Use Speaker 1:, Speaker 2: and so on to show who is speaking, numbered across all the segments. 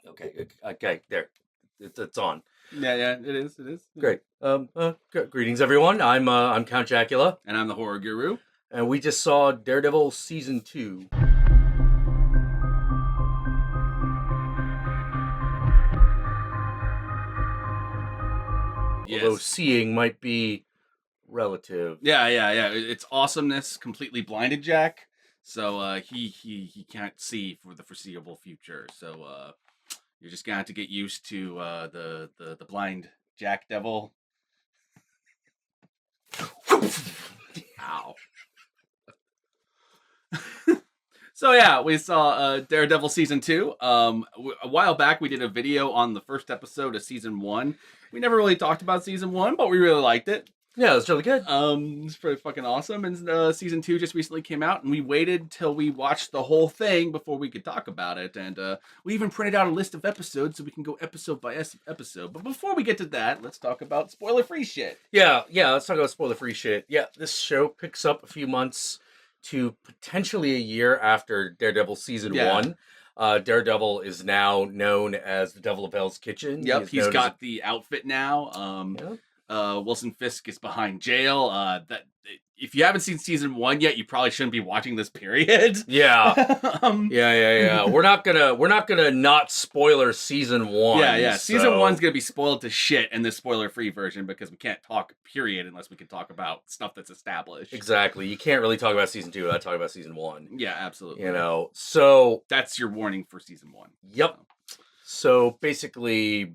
Speaker 1: Okay, there. It's on.
Speaker 2: Yeah, it is.
Speaker 1: Great. Greetings, everyone. I'm Count Jackula,
Speaker 2: And I'm the horror guru.
Speaker 1: and we just saw Daredevil season 2.
Speaker 2: Yes.
Speaker 1: Although seeing might be relative.
Speaker 2: Yeah. It's awesomeness completely blinded Jack, so he can't see for the foreseeable future. So you're just gonna have to get used to the blind Jack Devil. Ow. So yeah, we saw Daredevil season 2. A while back, we did a video on the first episode of season 1. We never really talked about season 1, but we really liked it.
Speaker 1: Yeah, it's really good.
Speaker 2: It's pretty fucking awesome. And season 2 just recently came out, and we waited till we watched the whole thing before we could talk about it. And we even printed out a list of episodes so we can go episode by episode. But before we get to that, let's talk about spoiler-free shit.
Speaker 1: Yeah, let's talk about spoiler-free shit. Yeah, this show picks up a few months to potentially a year after Daredevil season 1. Daredevil is now known as the Devil of Hell's Kitchen.
Speaker 2: Yep, he's got the outfit now. Wilson Fisk is behind jail. That if you haven't seen season 1 yet, you probably shouldn't be watching this period.
Speaker 1: Yeah. We're not gonna not spoiler season 1.
Speaker 2: Yeah. Season 1's gonna be spoiled to shit in this spoiler-free version because we can't talk period unless we can talk about stuff that's established.
Speaker 1: Exactly. You can't really talk about season 2 without talking about season 1.
Speaker 2: Yeah, absolutely.
Speaker 1: So
Speaker 2: that's your warning for season 1.
Speaker 1: Yep. So basically,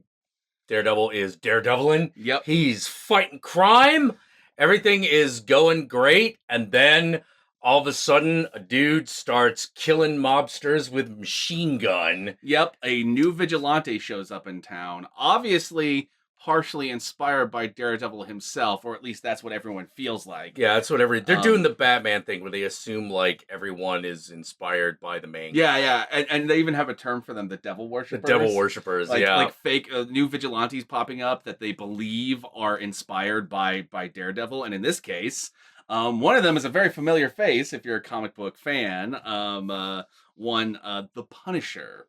Speaker 1: Daredevil is daredevilin'.
Speaker 2: Yep.
Speaker 1: He's fighting crime. Everything is going great. And then all of a sudden, a dude starts killing mobsters with a machine gun.
Speaker 2: Yep. A new vigilante shows up in town. Obviously, partially inspired by Daredevil himself, or at least that's what everyone feels like.
Speaker 1: Yeah, that's what they're doing the Batman thing where they assume like everyone is inspired by the main guy.
Speaker 2: Yeah, and they even have a term for them, the Devil Worshippers.
Speaker 1: The Devil Worshippers,
Speaker 2: like fake new vigilantes popping up that they believe are inspired by Daredevil, and in this case, one of them is a very familiar face if you're a comic book fan. The Punisher.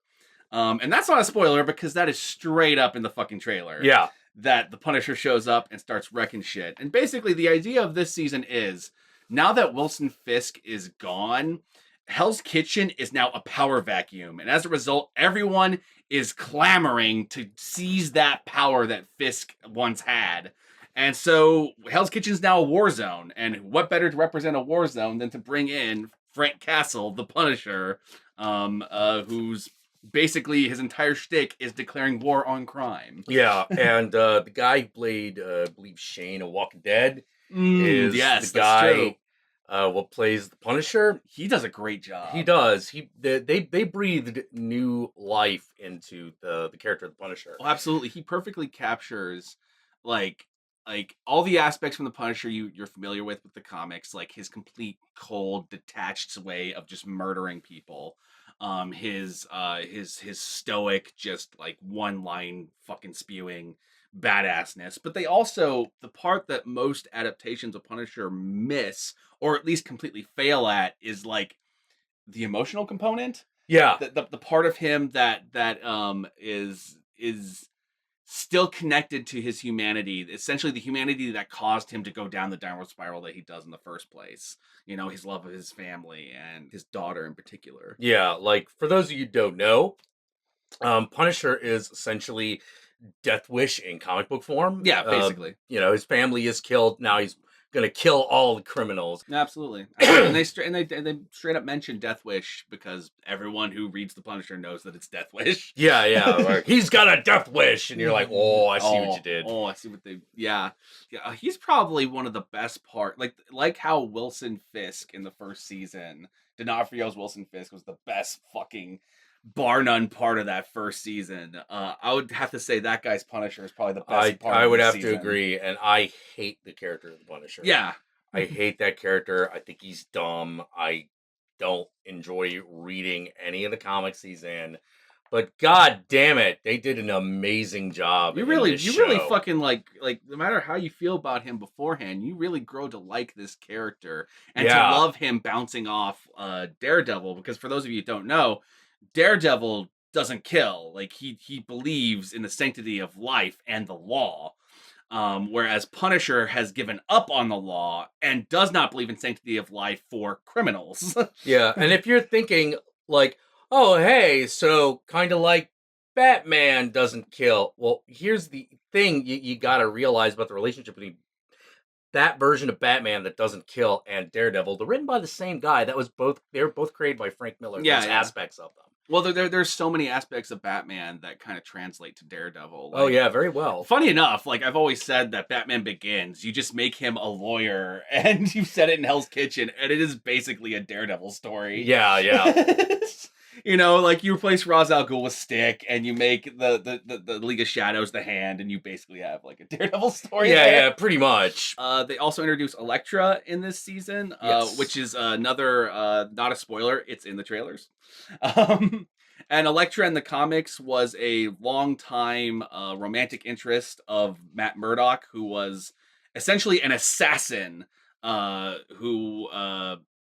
Speaker 2: And that's not a spoiler because that is straight up in the fucking trailer.
Speaker 1: Yeah.
Speaker 2: That the Punisher shows up and starts wrecking shit. And basically the idea of this season is, now that Wilson Fisk is gone, Hell's Kitchen is now a power vacuum. And as a result, everyone is clamoring to seize that power that Fisk once had. And so Hell's Kitchen is now a war zone. And what better to represent a war zone than to bring in Frank Castle, the Punisher, who's basically his entire shtick is declaring war on crime.
Speaker 1: Yeah, and the guy who played, I believe, Shane of Walking Dead is the guy what plays the Punisher.
Speaker 2: He does a great job.
Speaker 1: He does. They breathed new life into the character of the Punisher.
Speaker 2: Oh, absolutely. He perfectly captures like all the aspects from the Punisher you're familiar with the comics, like his complete cold, detached way of just murdering people. His stoic, just like one line fucking spewing badassness. But they also, the part that most adaptations of Punisher miss, or at least completely fail at, is like the emotional component.
Speaker 1: Yeah.
Speaker 2: The part of him that is still connected to his humanity, essentially the humanity that caused him to go down the downward spiral that he does in the first place. His love of his family and his daughter in particular.
Speaker 1: Yeah, like, for those of you who don't know, Punisher is essentially Death Wish in comic book form.
Speaker 2: Yeah, basically.
Speaker 1: His family is killed. Now he's gonna kill all the criminals.
Speaker 2: Absolutely. And they straight up mention Death Wish because everyone who reads the Punisher knows that it's Death Wish.
Speaker 1: Yeah. Like, he's got a death wish, and you're like, oh, I see what you did.
Speaker 2: Oh, I see what they. Yeah. He's probably one of the best part. Like how Wilson Fisk in the first season, D'Onofrio's Wilson Fisk was the best fucking bar none part of that first season. I would have to say that guy's Punisher is probably the best part.
Speaker 1: I would have to agree, and I hate the character of the Punisher.
Speaker 2: Yeah,
Speaker 1: I hate that character. I think he's dumb. I don't enjoy reading any of the comics he's in. But god damn it, they did an amazing job. You really
Speaker 2: fucking like no matter how you feel about him beforehand, you really grow to like this character and to love him bouncing off Daredevil. Because for those of you who don't know, Daredevil doesn't kill. Like he believes in the sanctity of life and the law. Whereas Punisher has given up on the law and does not believe in sanctity of life for criminals.
Speaker 1: Yeah, and if you're thinking like, oh, hey, so kind of like Batman doesn't kill. Well, here's the thing you got to realize about the relationship between that version of Batman that doesn't kill and Daredevil. They're written by the same guy. They were both created by Frank Miller.
Speaker 2: Yeah,
Speaker 1: Those
Speaker 2: yeah.
Speaker 1: aspects of them.
Speaker 2: Well, there's so many aspects of Batman that kind of translate to Daredevil.
Speaker 1: Oh yeah, very well.
Speaker 2: Funny enough, like I've always said that Batman Begins, you just make him a lawyer, and you set it in Hell's Kitchen, and it is basically a Daredevil story.
Speaker 1: Yeah, yeah.
Speaker 2: You know, like you replace Ra's al Ghul with Stick, and you make the League of Shadows the Hand, and you basically have like a Daredevil story.
Speaker 1: Yeah,
Speaker 2: there.
Speaker 1: yeah, pretty much.
Speaker 2: They also introduced Elektra in this season,
Speaker 1: Yes.
Speaker 2: which is another not a spoiler. It's in the trailers. And Elektra in the comics was a long-time romantic interest of Matt Murdock, who was essentially an assassin who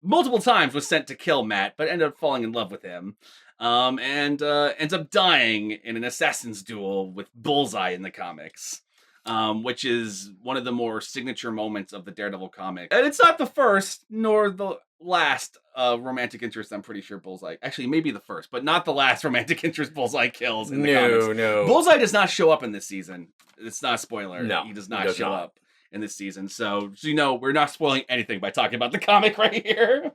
Speaker 2: multiple times was sent to kill Matt, but ended up falling in love with him. And ends up dying in an assassin's duel with Bullseye in the comics. Which is one of the more signature moments of the Daredevil comic. And it's not the first, nor the last romantic interest, I'm pretty sure Bullseye... Actually, maybe the first, but not the last romantic interest Bullseye kills in the comics.
Speaker 1: No.
Speaker 2: Bullseye does not show up in this season. It's not a spoiler.
Speaker 1: No,
Speaker 2: he does not show up in this season. So, we're not spoiling anything by talking about the comic right here.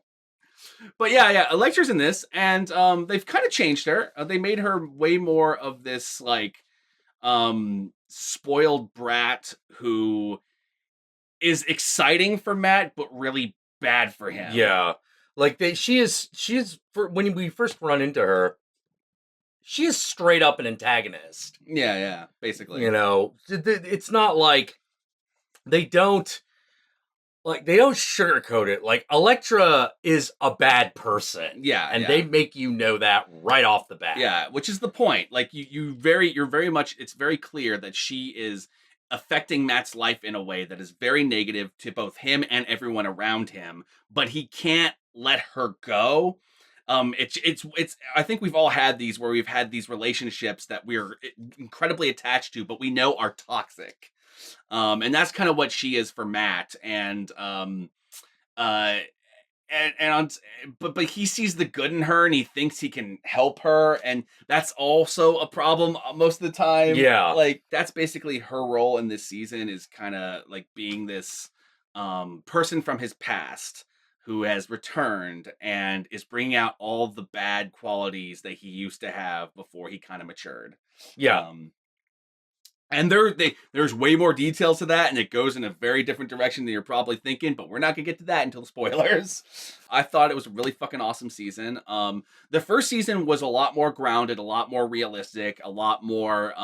Speaker 2: But yeah, Elektra's in this, and they've kind of changed her. They made her way more of this, like... spoiled brat who is exciting for Matt, but really bad for him.
Speaker 1: Yeah, like she is for when we first run into her, she is straight up an antagonist.
Speaker 2: Yeah, basically.
Speaker 1: You know, it's not like they don't sugarcoat it. Like Elektra is a bad person.
Speaker 2: Yeah,
Speaker 1: and they make you know that right off the bat.
Speaker 2: Yeah, which is the point. Like you're very much. It's very clear that she is affecting Matt's life in a way that is very negative to both him and everyone around him. But he can't let her go. It's. I think we've all had these where we've had these relationships that we're incredibly attached to, but we know are toxic. And that's kind of what she is for Matt. But he sees the good in her and he thinks he can help her, and that's also a problem most of the time.
Speaker 1: Yeah,
Speaker 2: like that's basically her role in this season, is kind of like being this person from his past who has returned and is bringing out all the bad qualities that he used to have before he kind of matured.
Speaker 1: Yeah.
Speaker 2: And there's way more details to that, and it goes in a very different direction than you're probably thinking, but we're not going to get to that until spoilers. I thought it was a really fucking awesome season. The first season was a lot more grounded, a lot more realistic, a lot more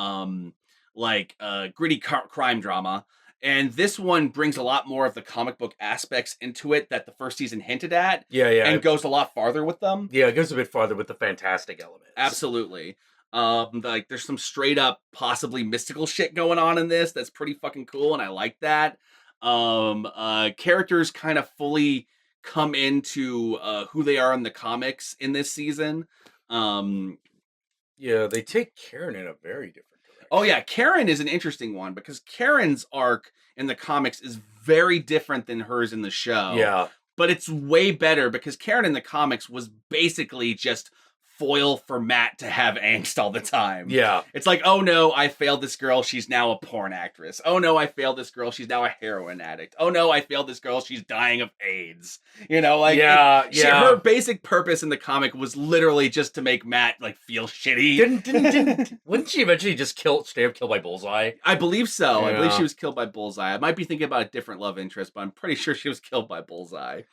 Speaker 2: gritty crime drama. And this one brings a lot more of the comic book aspects into it that the first season hinted at.
Speaker 1: Yeah.
Speaker 2: And goes a lot farther with them.
Speaker 1: Yeah, it goes a bit farther with the fantastic elements.
Speaker 2: Absolutely. Like there's some straight up possibly mystical shit going on in this that's pretty fucking cool, and I like that. Characters kind of fully come into who they are in the comics in this season.
Speaker 1: Yeah, they take Karen in a very different direction.
Speaker 2: Oh yeah, Karen is an interesting one because Karen's arc in the comics is very different than hers in the show.
Speaker 1: Yeah.
Speaker 2: But it's way better because Karen in the comics was basically just foil for Matt to have angst all the time.
Speaker 1: Yeah.
Speaker 2: It's like, oh no, I failed this girl, she's now a porn actress. Oh no, I failed this girl, she's now a heroin addict. Oh no, I failed this girl, she's dying of AIDS. You know, like her basic purpose in the comic was literally just to make Matt like feel shitty.
Speaker 1: Wouldn't she eventually just stay up killed by Bullseye?
Speaker 2: I believe so.
Speaker 1: Yeah.
Speaker 2: I believe she was killed by Bullseye. I might be thinking about a different love interest, but I'm pretty sure she was killed by Bullseye.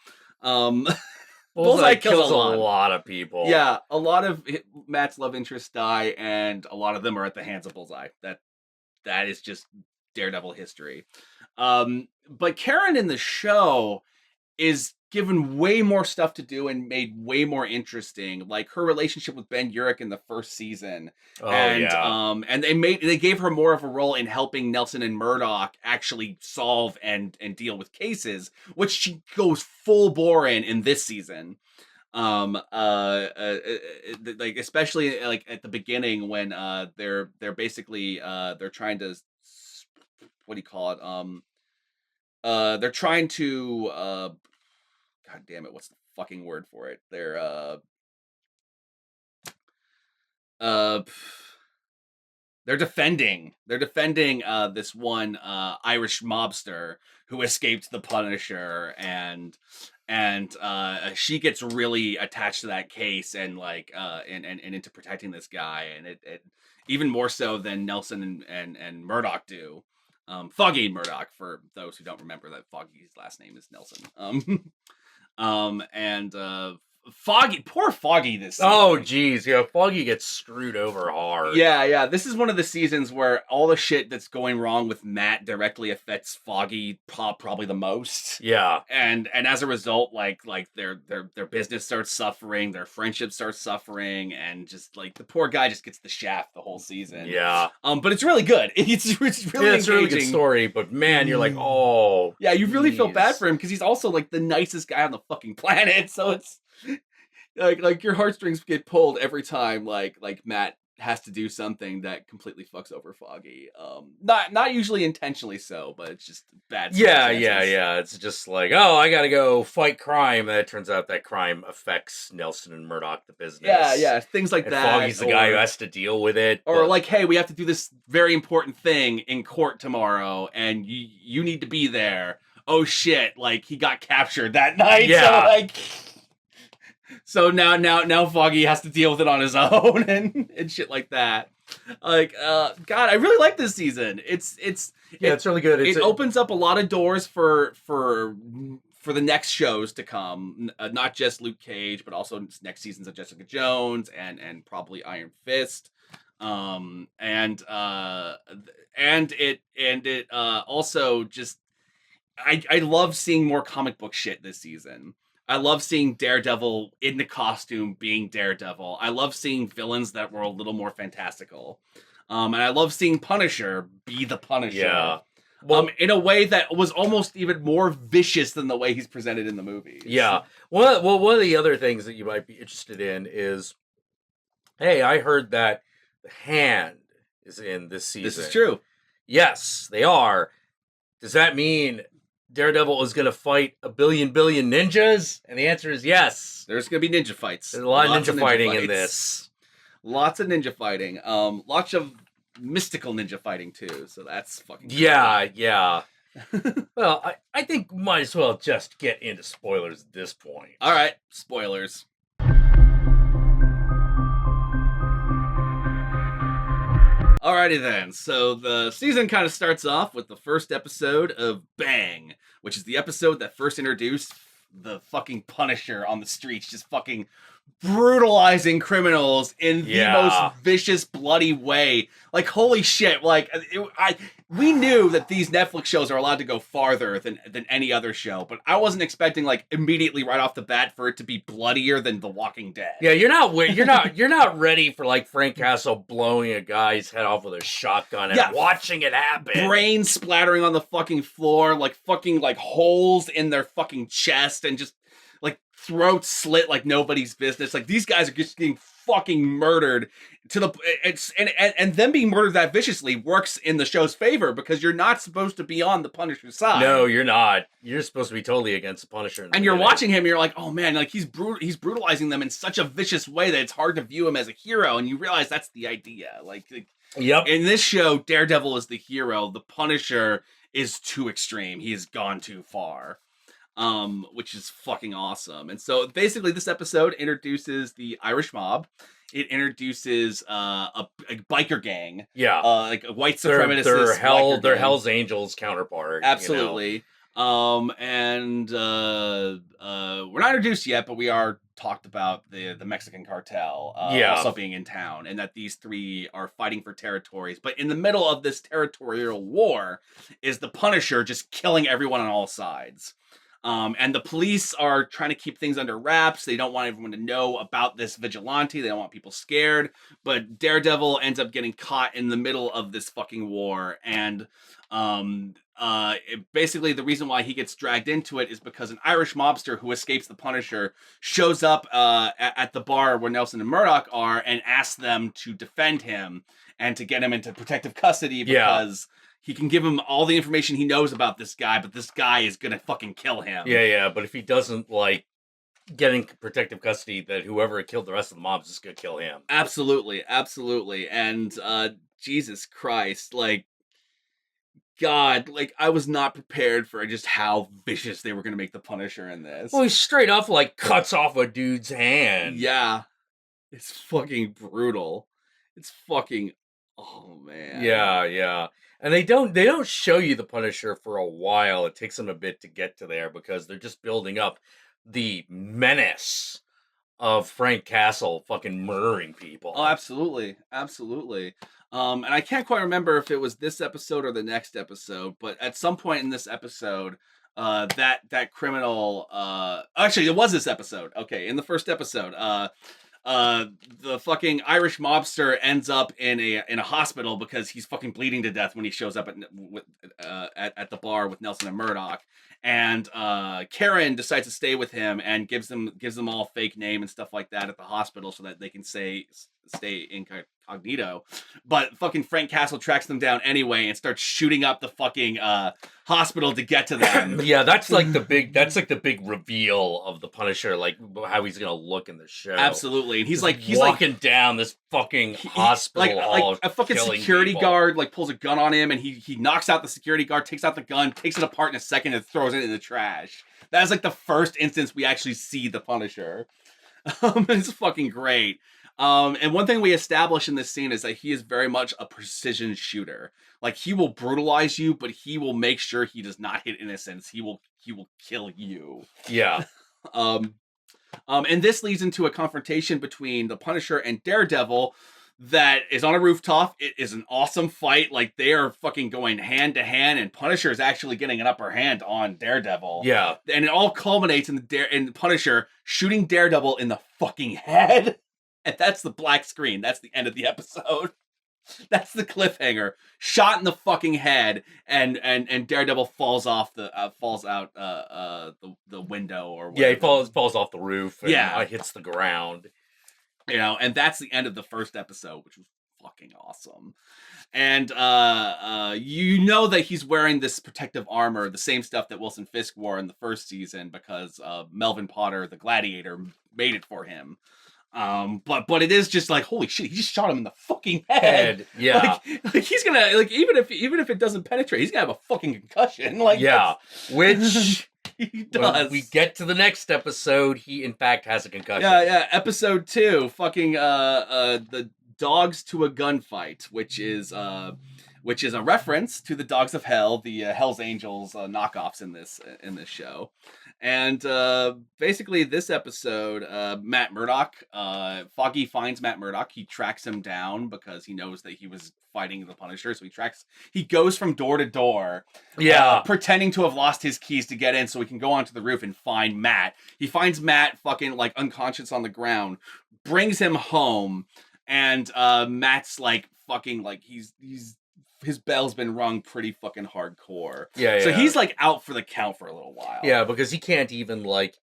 Speaker 1: Bullseye kills a lot of people.
Speaker 2: Yeah, a lot of Matt's love interests die, and a lot of them are at the hands of Bullseye. That is just Daredevil history. But Karen in the show is given way more stuff to do and made way more interesting. Like her relationship with Ben Urich in the first season. And they gave her more of a role in helping Nelson and Murdock actually solve and deal with cases, which she goes full bore in this season. Like especially like at the beginning when they're basically they're trying to what do you call it? They're trying to God damn it, what's the fucking word for it? Uh they're defending this one Irish mobster who escaped the Punisher, and she gets really attached to that case and like and into protecting this guy, and it even more so than Nelson and Murdoch do. Foggy and Murdoch, for those who don't remember that Foggy's last name is Nelson. And Foggy, poor Foggy this season.
Speaker 1: Oh, geez. Yeah, Foggy gets screwed over hard.
Speaker 2: Yeah. This is one of the seasons where all the shit that's going wrong with Matt directly affects Foggy probably the most.
Speaker 1: Yeah.
Speaker 2: And as a result, like their business starts suffering, their friendship starts suffering, and just like the poor guy just gets the shaft the whole season.
Speaker 1: Yeah.
Speaker 2: But it's really good. It's really
Speaker 1: it's a really good story, but man, you're like, oh.
Speaker 2: Yeah, you really feel bad for him because he's also like the nicest guy on the fucking planet. So it's like your heartstrings get pulled every time like Matt has to do something that completely fucks over Foggy. Not usually intentionally so, but it's just bad.
Speaker 1: Yeah. It's just like, oh, I gotta go fight crime. And it turns out that crime affects Nelson and Murdoch, the business.
Speaker 2: Yeah, things like
Speaker 1: and
Speaker 2: that.
Speaker 1: Foggy's the guy who has to deal with it.
Speaker 2: Or like, hey, we have to do this very important thing in court tomorrow, and you need to be there. Oh shit! Like he got captured that night.
Speaker 1: Yeah.
Speaker 2: So like. So now Foggy has to deal with it on his own and shit like that. Like God, I really like this season. It's
Speaker 1: really good.
Speaker 2: It opens up a lot of doors for the next shows to come. Not just Luke Cage, but also next seasons of Jessica Jones and probably Iron Fist. And it also just I love seeing more comic book shit this season. I love seeing Daredevil in the costume being Daredevil. I love seeing villains that were a little more fantastical. And I love seeing Punisher be the Punisher.
Speaker 1: Yeah.
Speaker 2: Well, in a way that was almost even more vicious than the way he's presented in the movies.
Speaker 1: Yeah. Well, one of the other things that you might be interested in is, hey, I heard that the Hand is in this season.
Speaker 2: This is true.
Speaker 1: Yes, they are. Does that mean Daredevil is going to fight a billion ninjas? And the answer is yes.
Speaker 2: There's going to be ninja fights.
Speaker 1: There's a lot of ninja fighting in this.
Speaker 2: Lots of ninja fighting. Lots of mystical ninja fighting too. So that's fucking cool.
Speaker 1: Yeah. Well, I think might as well just get into spoilers at this point.
Speaker 2: All right, spoilers. Alrighty then, so the season kind of starts off with the first episode of Bang, which is the episode that first introduced the fucking Punisher on the streets, just fucking brutalizing criminals in the most vicious, bloody way. Like, holy shit, like, we knew that these Netflix shows are allowed to go farther than any other show, but I wasn't expecting, like, immediately right off the bat for it to be bloodier than The Walking Dead.
Speaker 1: Yeah, you're not ready for, like, Frank Castle blowing a guy's head off with a shotgun and watching it happen.
Speaker 2: Brains splattering on the fucking floor, like, fucking, like, holes in their fucking chest, and just, like, throats slit like nobody's business. Like, these guys are just getting fucking murdered to the and them being murdered that viciously works in the show's favor because you're not supposed to be on the Punisher's side.
Speaker 1: No, you're not. You're supposed to be totally against the Punisher.
Speaker 2: And you're watching him and you're like, oh man, like he's brutalizing them in such a vicious way that it's hard to view him as a hero, and you realize that's the idea. Like
Speaker 1: yep.
Speaker 2: In this show, Daredevil is the hero. The Punisher is too extreme. He has gone too far. Which is fucking awesome. And so basically this episode introduces the Irish mob. It introduces a biker gang.
Speaker 1: Yeah.
Speaker 2: Like a white supremacist.
Speaker 1: They're Hell's Angels counterpart.
Speaker 2: Absolutely. You know? And we're not introduced yet, but we are talked about the Mexican cartel also being in town, and that these three are fighting for territories. But in the middle of this territorial war is the Punisher just killing everyone on all sides. And the police are trying to keep things under wraps. They don't want everyone to know about this vigilante. They don't want people scared. But Daredevil ends up getting caught in the middle of this fucking war. And basically the reason why he gets dragged into it is because an Irish mobster who escapes the Punisher shows up at the bar where Nelson and Murdoch are and asks them to defend him and to get him into protective custody because he can give him all the information he knows about this guy, but this guy is gonna fucking kill him.
Speaker 1: Yeah, but if he doesn't, like, get in protective custody, that whoever killed the rest of the mobs is gonna kill him.
Speaker 2: Absolutely. And Jesus Christ, like, God, like, I was not prepared for just how vicious they were gonna make the Punisher in this.
Speaker 1: Well, he straight up, like, cuts off a dude's hand.
Speaker 2: Yeah. It's fucking brutal. It's fucking... Oh, man.
Speaker 1: Yeah. And they don't show you the Punisher for a while. It takes them a bit to get to there because they're just building up the menace of Frank Castle fucking murdering people.
Speaker 2: Oh, absolutely. And I can't quite remember if it was this episode or the next episode, but at some point in this episode, that criminal... Actually, it was this episode. Okay, in the first episode, the fucking Irish mobster ends up in a hospital because he's fucking bleeding to death when he shows up at the bar with Nelson and Murdoch. And Karen decides to stay with him and gives them all fake name and stuff like that at the hospital so that they can stay incognito. But fucking Frank Castle tracks them down anyway and starts shooting up the fucking hospital to get to them.
Speaker 1: Yeah, that's like the big reveal of the Punisher, like how he's gonna look in the show.
Speaker 2: Absolutely. And he's
Speaker 1: walking down this fucking hospital hall,
Speaker 2: like a fucking security guard like pulls a gun on him, and he knocks out the security guard, takes out the gun, takes it apart in a second, and throws it in the trash. That is like the first instance we actually see the Punisher. It's fucking great. And one thing we establish in this scene is that he is very much a precision shooter. Like, he will brutalize you, but he will make sure he does not hit innocents. He will kill you.
Speaker 1: Yeah.
Speaker 2: And this leads into a confrontation between the Punisher and Daredevil that is on a rooftop. It is an awesome fight. Like, they are fucking going hand to hand, and Punisher is actually getting an upper hand on Daredevil.
Speaker 1: Yeah.
Speaker 2: And it all culminates in the Punisher shooting Daredevil in the fucking head. And that's the black screen. That's the end of the episode. That's the cliffhanger. Shot in the fucking head, and Daredevil falls out the window or whatever.
Speaker 1: Yeah, he falls off the roof. And hits the ground.
Speaker 2: You know, and that's the end of the first episode, which was fucking awesome. And you know that he's wearing this protective armor, the same stuff that Wilson Fisk wore in the first season, because Melvin Potter, the Gladiator, made it for him. But it is just like, holy shit, he just shot him in the fucking head.
Speaker 1: Yeah.
Speaker 2: Like he's gonna, like, even if it doesn't penetrate, he's gonna have a fucking concussion. Like,
Speaker 1: yeah, which
Speaker 2: he does.
Speaker 1: When we get to the next episode, he in fact has a concussion.
Speaker 2: Yeah. Episode 2, fucking the Dogs to a Gunfight, which is a reference to the Dogs of Hell, the Hell's Angels knockoffs in this show. And basically this episode, Matt Murdock, Foggy finds Matt Murdock. He tracks him down because he knows that he was fighting the Punisher. So he goes from door to door, pretending to have lost his keys to get in so he can go onto the roof and find Matt. He finds Matt fucking like unconscious on the ground, brings him home, and Matt's like fucking like his bell's been rung pretty fucking hardcore.
Speaker 1: Yeah.
Speaker 2: So he's like out for the count for a little while.
Speaker 1: Yeah, because he can't even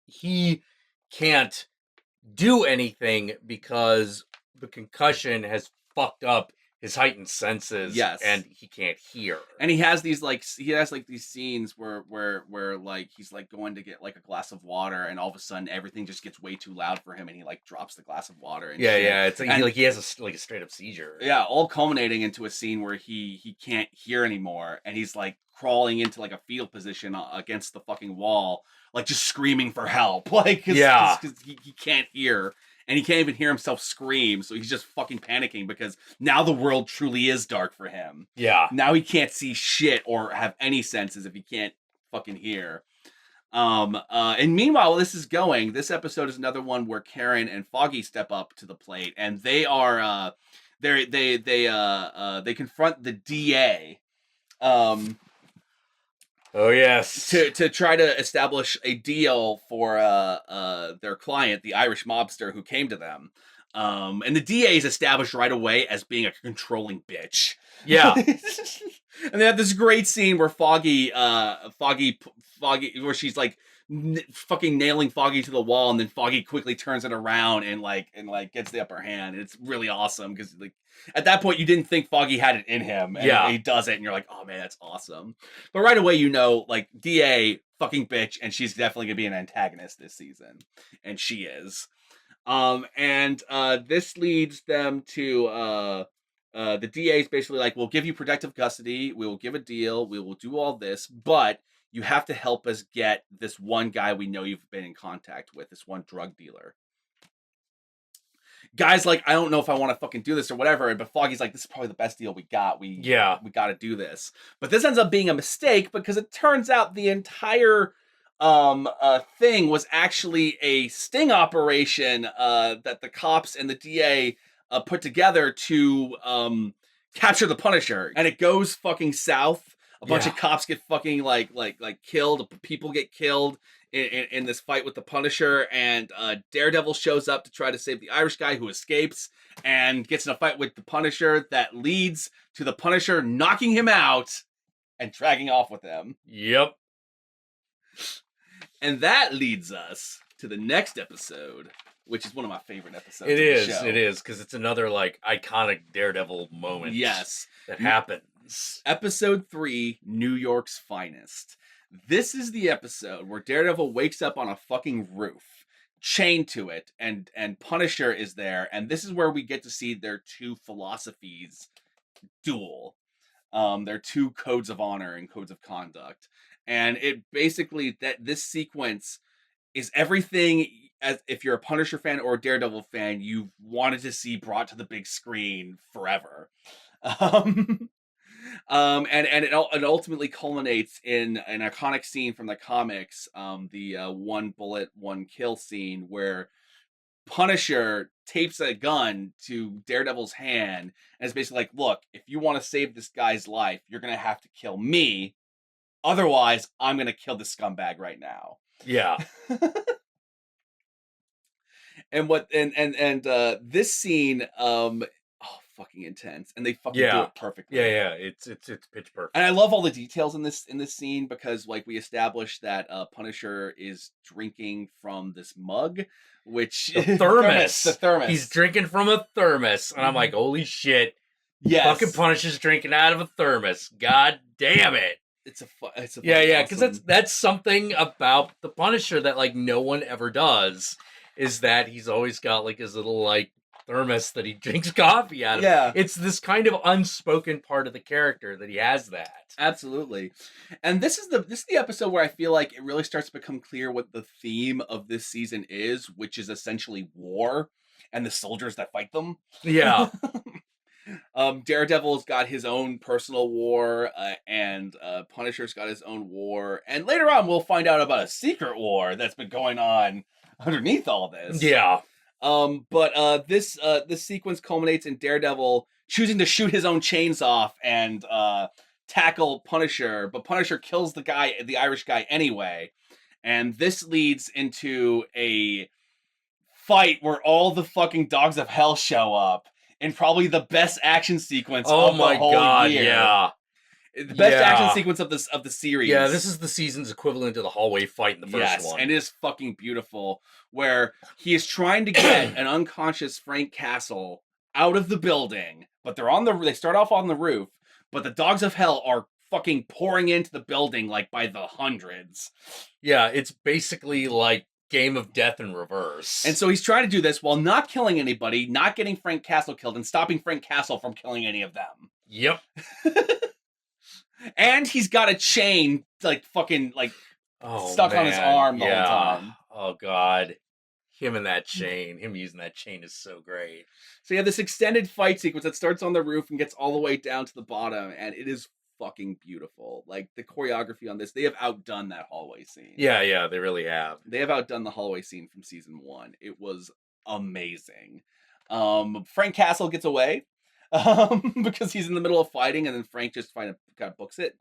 Speaker 1: he can't do anything because the concussion has fucked up his heightened senses.
Speaker 2: Yes.
Speaker 1: And he can't hear.
Speaker 2: And he has these these scenes where like he's like going to get like a glass of water, and all of a sudden everything just gets way too loud for him, and he like drops the glass of water and shit.
Speaker 1: It's like he has a straight up seizure.
Speaker 2: Yeah, all culminating into a scene where he can't hear anymore, and he's like crawling into like a fetal position against the fucking wall, like just screaming for help, like because he can't hear. And he can't even hear himself scream, so he's just fucking panicking because now the world truly is dark for him.
Speaker 1: Yeah.
Speaker 2: Now he can't see shit or have any senses if he can't fucking hear. And meanwhile, while this is going, this episode is another one where Karen and Foggy step up to the plate, and they are they confront the DA.
Speaker 1: Oh yes.
Speaker 2: To try to establish a deal for their client, the Irish mobster who came to them. And the DA is established right away as being a controlling bitch.
Speaker 1: Yeah.
Speaker 2: And they have this great scene where Foggy, where she's like fucking nailing Foggy to the wall, and then Foggy quickly turns it around and gets the upper hand. And it's really awesome because like at that point you didn't think Foggy had it in him, and he does it, and you're like, oh man, that's awesome. But right away you know, like, DA fucking bitch, and she's definitely gonna be an antagonist this season, and she is. And this leads them to the DA is basically like, we'll give you protective custody, we will give a deal, we will do all this, but you have to help us get this one guy we know you've been in contact with, this one drug dealer. Guy's like, I don't know if I want to fucking do this or whatever, but Foggy's like, this is probably the best deal we got. We got to do this. But this ends up being a mistake because it turns out the entire thing was actually a sting operation that the cops and the DA put together to capture the Punisher, and it goes fucking south. A bunch of cops get fucking like killed. People get killed in this fight with the Punisher, and Daredevil shows up to try to save the Irish guy, who escapes and gets in a fight with the Punisher that leads to the Punisher knocking him out and dragging off with him.
Speaker 1: Yep.
Speaker 2: And that leads us to the next episode, which is one of my favorite episodes.
Speaker 1: It is, because it's another like iconic Daredevil moment.
Speaker 2: Yes.
Speaker 1: That happens.
Speaker 2: Episode 3, New York's Finest. This is the episode where Daredevil wakes up on a fucking roof, chained to it, and Punisher is there, and this is where we get to see their two philosophies duel. Their two codes of honor and codes of conduct. And it basically, that this sequence is everything, as if you're a Punisher fan or a Daredevil fan, you've wanted to see brought to the big screen forever. And it ultimately culminates in an iconic scene from the comics, the one bullet, one kill scene, where Punisher tapes a gun to Daredevil's hand and is basically like, look, if you want to save this guy's life, you're going to have to kill me. Otherwise, I'm going to kill this scumbag right now.
Speaker 1: Yeah.
Speaker 2: And this scene, fucking intense, and they fucking do it perfectly.
Speaker 1: Yeah, it's pitch perfect.
Speaker 2: And I love all the details in this scene because, like, we established that Punisher is drinking from this mug, which
Speaker 1: the thermos.
Speaker 2: The thermos.
Speaker 1: He's drinking from a thermos, and I'm like, holy shit!
Speaker 2: Yes.
Speaker 1: Fucking Punisher's drinking out of a thermos. God damn it!
Speaker 2: It's
Speaker 1: because that's something about the Punisher that like no one ever does, is that he's always got like his little like thermos that he drinks coffee out of.
Speaker 2: Yeah.
Speaker 1: It's this kind of unspoken part of the character that he has that.
Speaker 2: Absolutely. And this is the episode where I feel like it really starts to become clear what the theme of this season is, which is essentially war and the soldiers that fight them.
Speaker 1: Yeah.
Speaker 2: Daredevil's got his own personal war, and Punisher's got his own war. And later on we'll find out about a secret war that's been going on underneath all this.
Speaker 1: Yeah.
Speaker 2: But this sequence culminates in Daredevil choosing to shoot his own chains off and tackle Punisher, but Punisher kills the Irish guy anyway. And this leads into a fight where all the fucking dogs of hell show up in probably the best action sequence of the whole year.
Speaker 1: Yeah.
Speaker 2: The best action sequence of the series.
Speaker 1: Yeah, this is the season's equivalent to the hallway fight in the first one.
Speaker 2: And it is fucking beautiful, where he is trying to get an unconscious Frank Castle out of the building, but they start off on the roof, but the dogs of hell are fucking pouring into the building like by the hundreds.
Speaker 1: Yeah, it's basically like Game of Death in reverse.
Speaker 2: And so he's trying to do this while not killing anybody, not getting Frank Castle killed, and stopping Frank Castle from killing any of them.
Speaker 1: Yep.
Speaker 2: And he's got a chain, like, fucking, like, stuck on his arm the whole time.
Speaker 1: Oh, God. Him and that chain. Him using that chain is so great.
Speaker 2: So you have this extended fight sequence that starts on the roof and gets all the way down to the bottom, and it is fucking beautiful. Like, the choreography on this, they have outdone that hallway scene.
Speaker 1: Yeah, they really have.
Speaker 2: They have outdone the hallway scene from season 1. It was amazing. Frank Castle gets away because he's in the middle of fighting, and then Frank just kind of books it.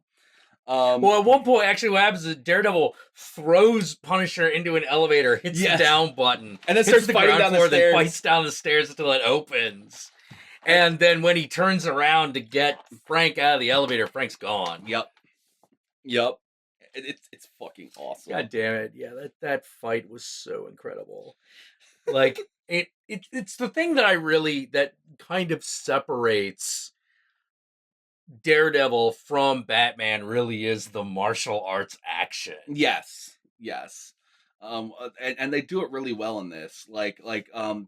Speaker 1: Well, at one point, actually, what happens is Daredevil throws Punisher into an elevator, hits the down button,
Speaker 2: and then
Speaker 1: hits
Speaker 2: starts
Speaker 1: the
Speaker 2: fighting
Speaker 1: ground
Speaker 2: down
Speaker 1: floor,
Speaker 2: the stairs.
Speaker 1: then fights down the stairs until it opens. And then when he turns around to get Frank out of the elevator, Frank's gone.
Speaker 2: Yep. It's fucking awesome.
Speaker 1: God damn it! Yeah, that fight was so incredible. Like it's the thing that kind of separates Daredevil from Batman. Really is the martial arts action.
Speaker 2: Yes. And they do it really well in this.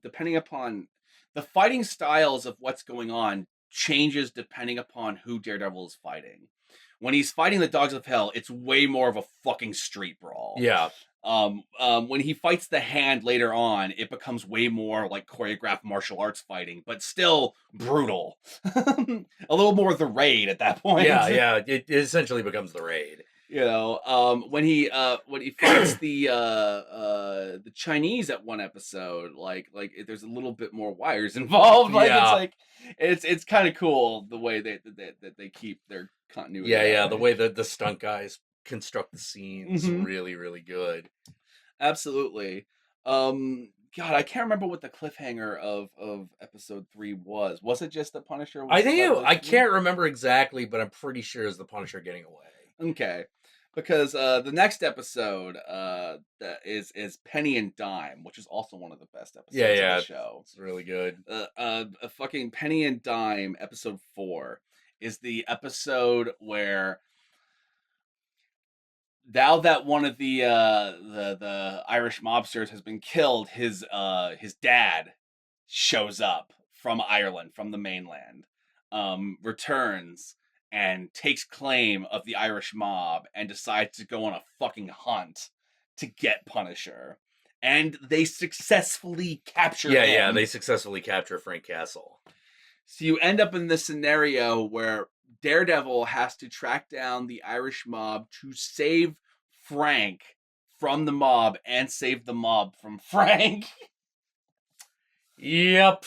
Speaker 2: Depending upon the fighting styles of what's going on changes depending upon who Daredevil is fighting. When he's fighting the Dogs of Hell, it's way more of a fucking street brawl.
Speaker 1: Yeah.
Speaker 2: When he fights the Hand later on, it becomes way more like choreographed martial arts fighting, but still brutal. A little more the Raid at that point.
Speaker 1: Yeah. It essentially becomes the Raid.
Speaker 2: You know, when he fights the Chinese at one episode, like there's a little bit more wires involved. It's kind of cool the way they keep their continuity.
Speaker 1: Yeah, the way that the stunt guys construct the scenes, really, really good.
Speaker 2: Absolutely. God, I can't remember what the cliffhanger of episode 3 was. Was it just the Punisher?
Speaker 1: I can't remember exactly, but I'm pretty sure it's the Punisher getting away.
Speaker 2: Okay. Because the next episode is Penny and Dime, which is also one of the best episodes of the show.
Speaker 1: It's really good.
Speaker 2: Fucking Penny and Dime, episode 4, is the episode where now that one of the Irish mobsters has been killed, his dad shows up from Ireland, from the mainland, returns and takes claim of the Irish mob and decides to go on a fucking hunt to get Punisher. And they successfully capture him.
Speaker 1: Yeah, they successfully capture Frank Castle.
Speaker 2: So you end up in this scenario where Daredevil has to track down the Irish mob to save Frank from the mob and save the mob from Frank.
Speaker 1: Yep.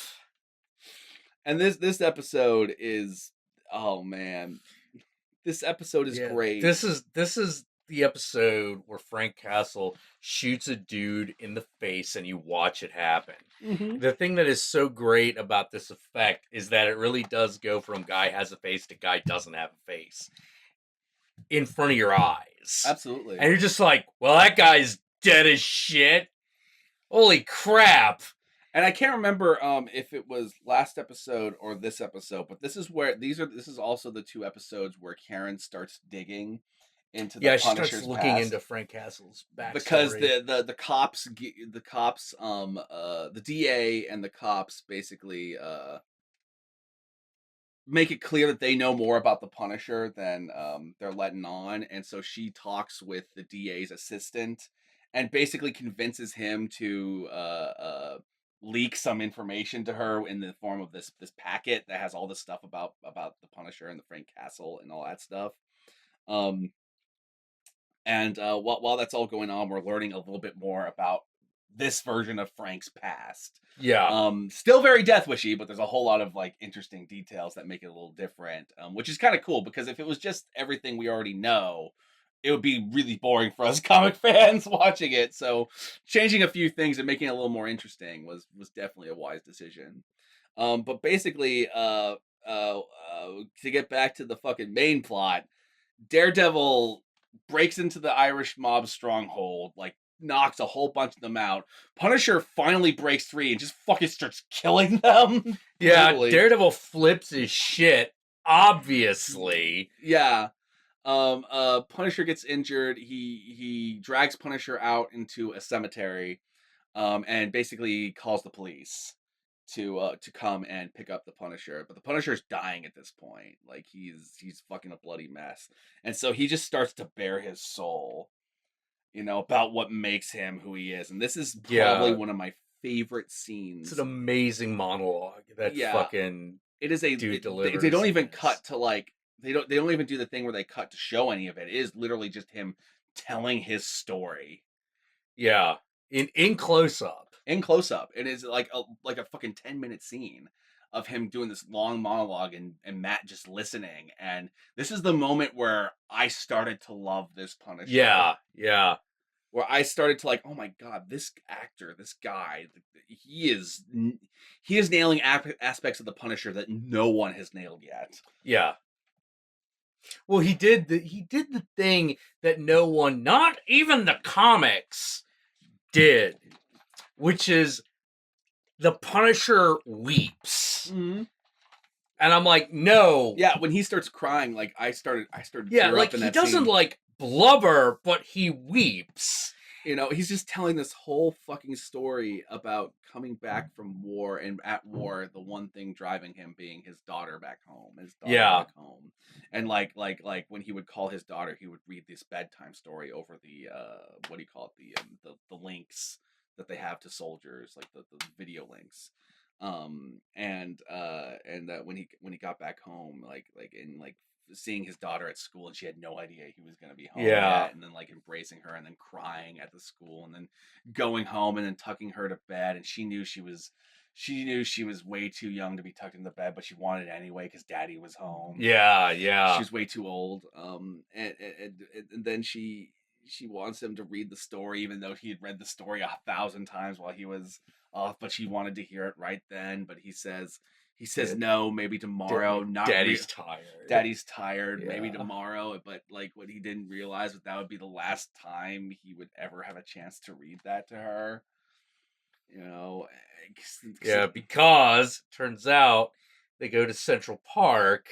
Speaker 2: And this episode is, oh man, this episode is great.
Speaker 1: This is the episode where Frank Castle shoots a dude in the face and you watch it happen. The thing that is so great about this effect is that it really does go from guy has a face to guy doesn't have a face in front of your eyes.
Speaker 2: Absolutely.
Speaker 1: And you're just like, well, that guy's dead as shit. Holy crap.
Speaker 2: And I can't remember if it was last episode or this episode, but this is also the 2 episodes where Karen starts digging into the Punisher's
Speaker 1: she starts looking
Speaker 2: past.
Speaker 1: into Frank Castle's backstory.
Speaker 2: Because the cops, the DA and the cops basically make it clear that they know more about the Punisher than they're letting on, and so she talks with the DA's assistant and basically convinces him to leak some information to her in the form of this packet that has all this stuff about the Punisher and the Frank Castle and all that stuff. And while that's all going on, we're learning a little bit more about this version of Frank's past.
Speaker 1: Yeah.
Speaker 2: Still very Death Wishy, but there's a whole lot of like interesting details that make it a little different, which is kind of cool because if it was just everything we already know, it would be really boring for us comic fans watching it. So changing a few things and making it a little more interesting was definitely a wise decision. But basically, to get back to the fucking main plot, Daredevil breaks into the Irish mob stronghold, like knocks a whole bunch of them out. Punisher finally breaks free and just fucking starts killing them.
Speaker 1: Yeah,
Speaker 2: brutally.
Speaker 1: Daredevil flips his shit, obviously.
Speaker 2: Yeah. Punisher gets injured. He drags Punisher out into a cemetery, and basically calls the police to come and pick up the Punisher. But the Punisher's dying at this point. Like he's fucking a bloody mess. And so he just starts to bare his soul, about what makes him who he is. And this is probably one of my favorite scenes.
Speaker 1: It's an amazing monologue that fucking
Speaker 2: it is a
Speaker 1: dude delivers.
Speaker 2: They don't even cut to like they don't even do the thing where they cut to show any of it. It is literally just him telling his story.
Speaker 1: Yeah. In close up.
Speaker 2: In close up. It is like a fucking 10-minute scene. of him doing this long monologue and Matt just listening. And this is the moment where I started to love this Punisher.
Speaker 1: Yeah.
Speaker 2: Where I started to like, oh my god, this actor, this guy, he is nailing aspects of the Punisher that no one has nailed yet.
Speaker 1: Yeah. Well, he did the thing that no one, not even the comics, did, which is the Punisher weeps.
Speaker 2: Mm-hmm.
Speaker 1: And I'm like, no.
Speaker 2: Yeah, when he starts crying, like I started
Speaker 1: Yeah, like he doesn't like blubber, but he weeps.
Speaker 2: You know, he's just telling this whole fucking story about coming back from war, and at war, the one thing driving him being his daughter back home, back home. And like when he would call his daughter, he would read this bedtime story over the what do you call it, the links that they have to soldiers, like the video links. And that when he got back home, like seeing his daughter at school, and she had no idea he was going to be home yet, and then like embracing her and then crying at the school, and then going home and then tucking her to bed, and she knew she was way too young to be tucked in the bed, but she wanted it anyway because daddy was home.
Speaker 1: Yeah.
Speaker 2: She's way too old. And then she wants him to read the story, even though he had read the story 1,000 times while he was off, but she wanted to hear it right then. But he says no, maybe tomorrow.
Speaker 1: Daddy's
Speaker 2: tired. Maybe tomorrow. But like what he didn't realize that would be the last time he would ever have a chance to read that to her. You know.
Speaker 1: Yeah, because turns out they go to Central Park,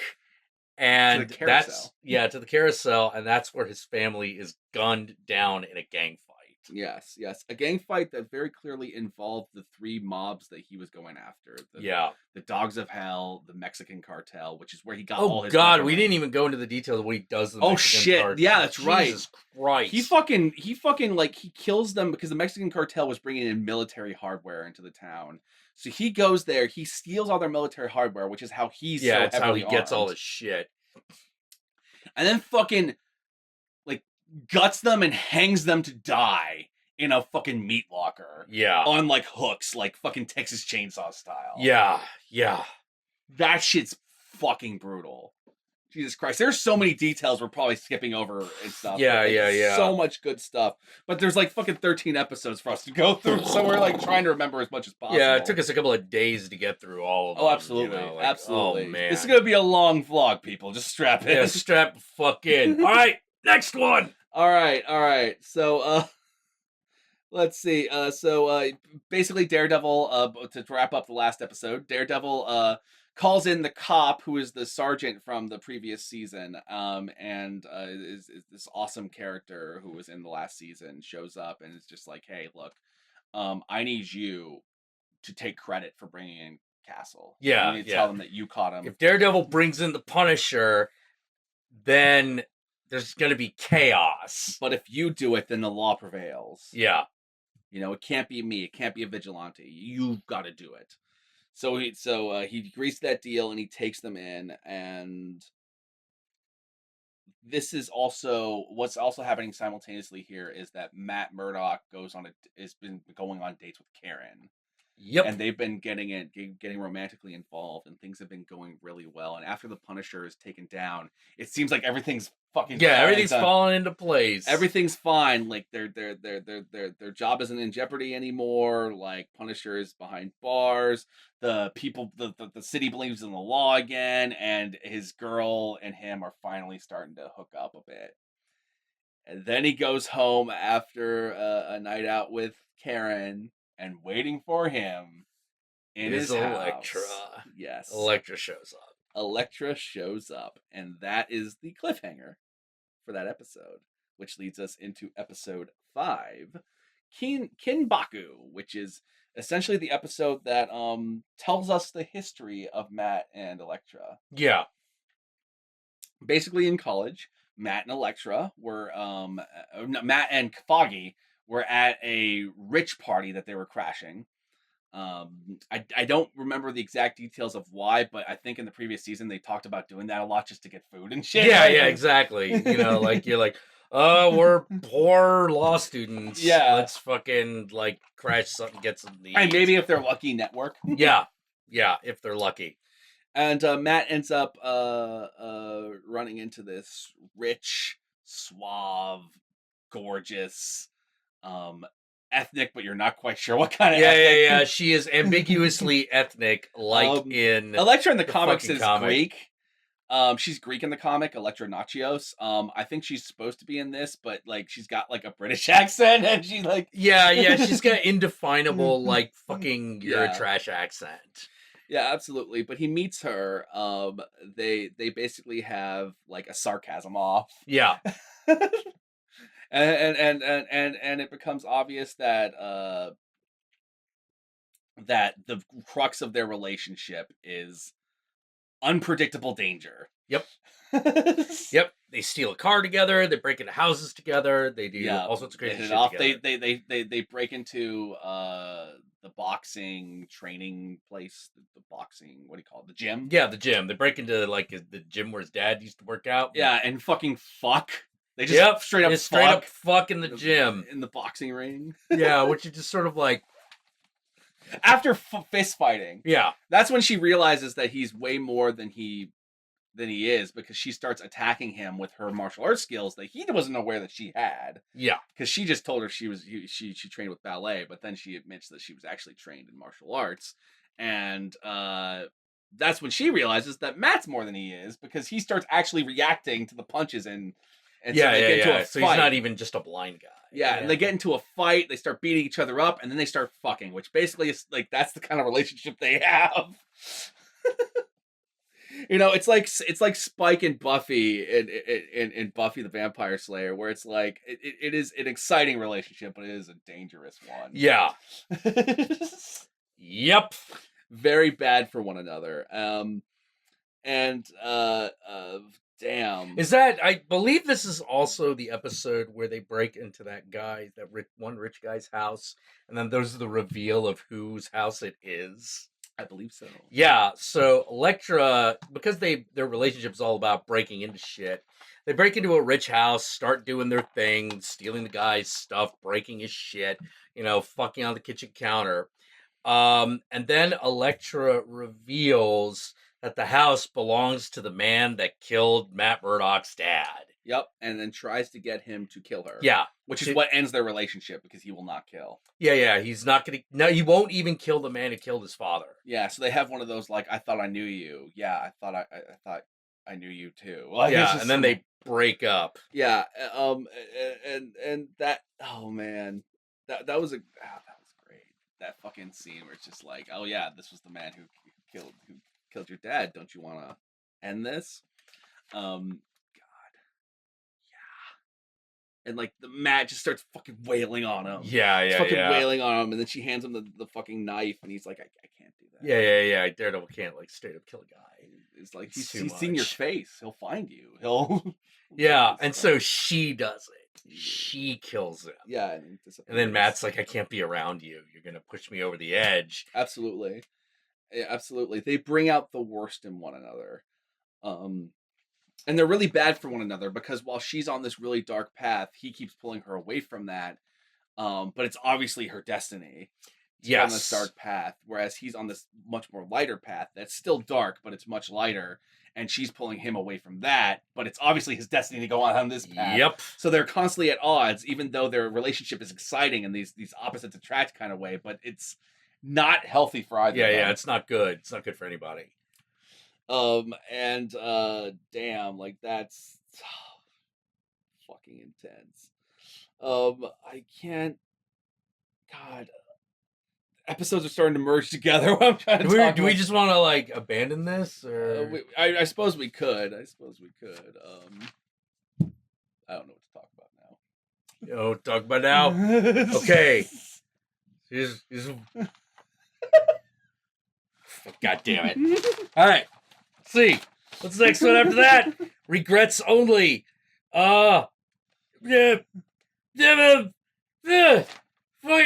Speaker 1: and that's to the carousel, and that's where his family is gunned down in a gang fight.
Speaker 2: Yes, a gang fight that very clearly involved the 3 mobs that he was going after. The Dogs of Hell, the Mexican cartel, which is where he got all his.
Speaker 1: Oh God, we didn't even go into the details of what he does to the Mexican cartel.
Speaker 2: Yeah, that's right.
Speaker 1: Jesus Christ.
Speaker 2: He fucking like he kills them because the Mexican cartel was bringing in military hardware into the town. So he goes there, he steals all their military hardware, which is how he's
Speaker 1: that's how he
Speaker 2: armed.
Speaker 1: gets all his shit.
Speaker 2: And then fucking like guts them and hangs them to die in a fucking meat locker.
Speaker 1: Yeah.
Speaker 2: On like hooks, like fucking Texas Chainsaw style.
Speaker 1: Yeah.
Speaker 2: That shit's fucking brutal. Jesus Christ. There's so many details we're probably skipping over and stuff.
Speaker 1: Yeah.
Speaker 2: So much good stuff. But there's like fucking 13 episodes for us to go through, so we're like trying to remember as much as possible.
Speaker 1: Yeah, it took us a couple of days to get through all of them.
Speaker 2: Oh, absolutely.
Speaker 1: You know, like,
Speaker 2: absolutely.
Speaker 1: Oh, man.
Speaker 2: This is going to be a long vlog, people. Just strap in.
Speaker 1: Yeah, strap the fuck in. All right, next one.
Speaker 2: All right. So, let's see. Basically, Daredevil, to wrap up the last episode, Daredevil calls in the cop who is the sergeant from the previous season, and is this awesome character who was in the last season, shows up and is just like, hey, look, I need you to take credit for bringing in Castle.
Speaker 1: Yeah,
Speaker 2: you need to tell them that you caught him.
Speaker 1: If Daredevil brings in the Punisher, then there's going to be chaos.
Speaker 2: But if you do it, then the law prevails.
Speaker 1: Yeah.
Speaker 2: You know, it can't be me. It can't be a vigilante. You've got to do it. So he agrees to that deal and he takes them in, and this is also what's also happening simultaneously here is that Matt Murdock has been going on dates with Karen.
Speaker 1: Yep.
Speaker 2: And they've been getting romantically involved, and things have been going really well. And after the Punisher is taken down, it seems like everything's fucking
Speaker 1: everything's falling into place.
Speaker 2: Everything's fine. Like their job isn't in jeopardy anymore. Like Punisher is behind bars. The people, the city believes in the law again, and his girl and him are finally starting to hook up a bit. And then he goes home after a night out with Karen. And waiting for him in his
Speaker 1: Elektra.
Speaker 2: House. Yes.
Speaker 1: Elektra shows up.
Speaker 2: Elektra shows up. And that is the cliffhanger for that episode. Which leads us into episode 5. Kinbaku, which is essentially the episode that tells us the history of Matt and Elektra.
Speaker 1: Yeah.
Speaker 2: Basically in college, Matt and Elektra were... Matt and Foggy were at a rich party that they were crashing. I don't remember the exact details of why, but I think in the previous season they talked about doing that a lot just to get food and shit.
Speaker 1: Yeah, exactly. You know, like you're like, we're poor law students.
Speaker 2: Yeah.
Speaker 1: Let's fucking like crash something, get something to eat.
Speaker 2: And maybe if they're lucky, network.
Speaker 1: Yeah. Yeah, if they're lucky.
Speaker 2: And Matt ends up running into this rich, suave, gorgeous, ethnic, but you're not quite sure what kind of ethnic.
Speaker 1: Yeah. She is ambiguously ethnic, like in
Speaker 2: Elektra in the
Speaker 1: the
Speaker 2: comics
Speaker 1: fucking
Speaker 2: is
Speaker 1: comic.
Speaker 2: Greek. She's Greek in the comic, Elektra Nachios. I think she's supposed to be in this, but like she's got like a British accent, and she like
Speaker 1: Yeah, she's got indefinable, like fucking you're a
Speaker 2: Yeah.
Speaker 1: trash accent.
Speaker 2: Yeah, absolutely. But he meets her. They basically have like a sarcasm off.
Speaker 1: Yeah.
Speaker 2: And it becomes obvious that that the crux of their relationship is unpredictable danger.
Speaker 1: Yep. Yep. They steal a car together. They break into houses together. They do all sorts of crazy shit together.
Speaker 2: They break into the boxing training place, the boxing, what do you call it, the gym?
Speaker 1: Yeah, the gym. They break into like the gym where his dad used to work out.
Speaker 2: Yeah, and fucking fuck. They just straight up
Speaker 1: fuck in the gym
Speaker 2: in the boxing ring.
Speaker 1: Yeah, which is just sort of like
Speaker 2: after fist fighting.
Speaker 1: Yeah,
Speaker 2: that's when she realizes that he's way more than he is, because she starts attacking him with her martial arts skills that he wasn't aware that she had.
Speaker 1: Yeah,
Speaker 2: because she just told her she trained with ballet, but then she admits that she was actually trained in martial arts, and that's when she realizes that Matt's more than he is, because he starts actually reacting to the punches and so they get into a fight.
Speaker 1: So he's not even just a blind guy.
Speaker 2: Yeah, and they get into a fight. They start beating each other up, and then they start fucking, which basically is like that's the kind of relationship they have. It's like Spike and Buffy in Buffy the Vampire Slayer, where it's like it is an exciting relationship, but it is a dangerous one.
Speaker 1: Yeah. Yep.
Speaker 2: Very bad for one another. Damn.
Speaker 1: Is that, I believe this is also the episode where they break into that one rich guy's house, and then there's the reveal of whose house it is.
Speaker 2: I believe so.
Speaker 1: Yeah, so Elektra, because their relationship is all about breaking into shit, they break into a rich house, start doing their thing, stealing the guy's stuff, breaking his shit, fucking on the kitchen counter. And then Elektra reveals that the house belongs to the man that killed Matt Murdock's dad.
Speaker 2: Yep, and then tries to get him to kill her.
Speaker 1: Yeah.
Speaker 2: Which is what ends their relationship, because he will not kill.
Speaker 1: Yeah, he's not gonna... No, he won't even kill the man who killed his father.
Speaker 2: Yeah, so they have one of those, like, I thought I knew you. Yeah, I thought I knew you too.
Speaker 1: Like, yeah, and then they break up.
Speaker 2: Yeah, and that... Oh, man. That was great. That fucking scene where it's just like, oh, yeah, this was the man who killed your dad. Don't you want to end this? And like the Matt just starts fucking wailing on him.
Speaker 1: Yeah.
Speaker 2: Wailing on him, and then she hands him the fucking knife, and he's like, I can't do that.
Speaker 1: Yeah. Daredevil can't like straight up kill a guy.
Speaker 2: It's like he's seen your face. He'll find you. He'll.
Speaker 1: Yeah, and so she does it. She kills him.
Speaker 2: Yeah,
Speaker 1: and then Matt's like, I can't be around you. You're gonna push me over the edge.
Speaker 2: Absolutely. Yeah, absolutely. They bring out the worst in one another. And they're really bad for one another, because while she's on this really dark path, he keeps pulling her away from that. But it's obviously her destiny to go on this dark path, whereas he's on this much more lighter path that's still dark, but it's much lighter. And she's pulling him away from that, but it's obviously his destiny to go on this path.
Speaker 1: Yep.
Speaker 2: So they're constantly at odds, even though their relationship is exciting in these opposites attract kind of way, but it's not healthy for either.
Speaker 1: Yeah, it's not good. It's not good for anybody.
Speaker 2: Damn, like that's fucking intense. I can't. God, episodes are starting to merge together. I'm trying to
Speaker 1: do we just want to like abandon this, or
Speaker 2: I suppose we could. I don't know what to talk about now.
Speaker 1: Talk about now. Okay. God damn it! All right. Let's see. What's the next one after that? Regrets only. Fucking. A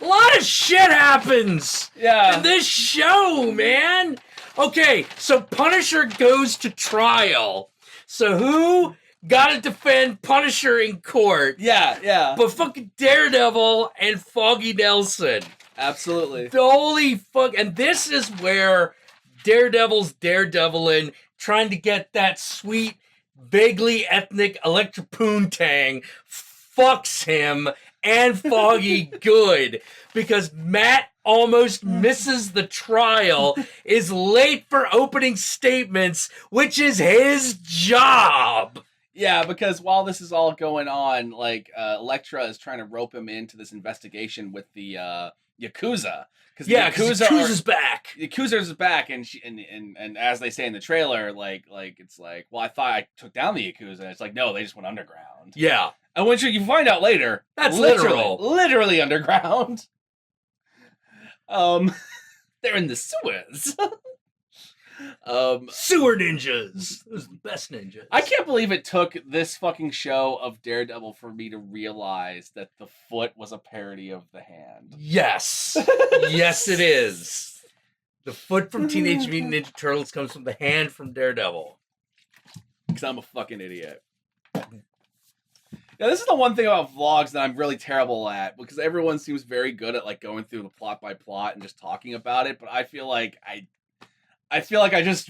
Speaker 1: lot of shit happens.
Speaker 2: Yeah.
Speaker 1: In this show, man. Okay, so Punisher goes to trial. So who gotta defend Punisher in court?
Speaker 2: Yeah.
Speaker 1: But fucking Daredevil and Foggy Nelson.
Speaker 2: Absolutely.
Speaker 1: Holy fuck. And this is where Daredevil's daredeviling, trying to get that sweet, vaguely ethnic Elektra Poontang fucks him and Foggy good. Because Matt almost misses the trial, is late for opening statements, which is his job.
Speaker 2: Yeah, because while this is all going on, like, Elektra is trying to rope him into this investigation with the Yakuza. Because
Speaker 1: Yakuza's back.
Speaker 2: Yakuza's back, and and as they say in the trailer, like it's like, well, I thought I took down the Yakuza. It's like, no, they just went underground.
Speaker 1: Yeah.
Speaker 2: And when you find out later,
Speaker 1: that's literal.
Speaker 2: Literally underground. They're in the sewers.
Speaker 1: Sewer ninjas. Those are the best ninjas.
Speaker 2: I can't believe it took this fucking show of Daredevil for me to realize that the foot was a parody of the hand.
Speaker 1: Yes. Yes, it is. The foot from Teenage Mutant Ninja Turtles comes from the hand from Daredevil.
Speaker 2: Because I'm a fucking idiot. Now, this is the one thing about vlogs that I'm really terrible at, because everyone seems very good at like going through the plot by plot and just talking about it, but I feel like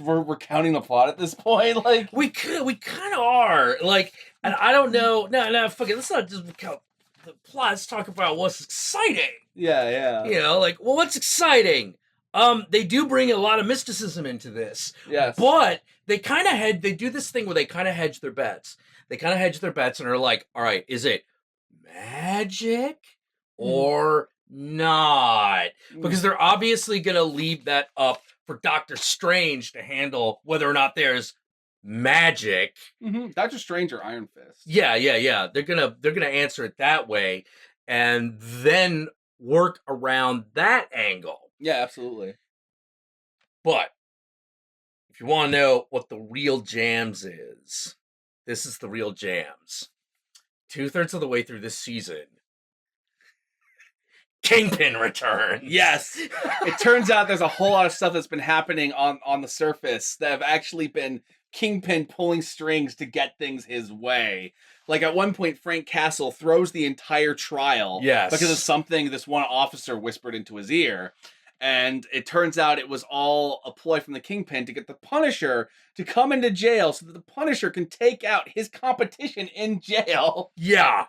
Speaker 2: we're recounting the plot at this point. Like
Speaker 1: we kind of are. Like, and I don't know. No, fuck it. Let's not just recount the plot. Let's talk about what's exciting.
Speaker 2: Yeah.
Speaker 1: You know, like, well, what's exciting? They do bring a lot of mysticism into this.
Speaker 2: Yes.
Speaker 1: But they do this thing where they kind of hedge their bets. They kind of hedge their bets and are like, all right, is it magic or not? Because they're obviously going to leave that up for Doctor Strange to handle whether or not there's magic.
Speaker 2: Mm-hmm. Doctor Strange or Iron Fist.
Speaker 1: Yeah. They're gonna answer it that way, and then work around that angle.
Speaker 2: Yeah, absolutely.
Speaker 1: But if you want to know what the real jams is, this is the real jams. 2/3 of the way through this season, Kingpin returns.
Speaker 2: Yes. It turns out there's a whole lot of stuff that's been happening on the surface that have actually been Kingpin pulling strings to get things his way. Like at one point, Frank Castle throws the entire trial because of something this one officer whispered into his ear. And it turns out it was all a ploy from the Kingpin to get the Punisher to come into jail so that the Punisher can take out his competition in jail.
Speaker 1: Yeah.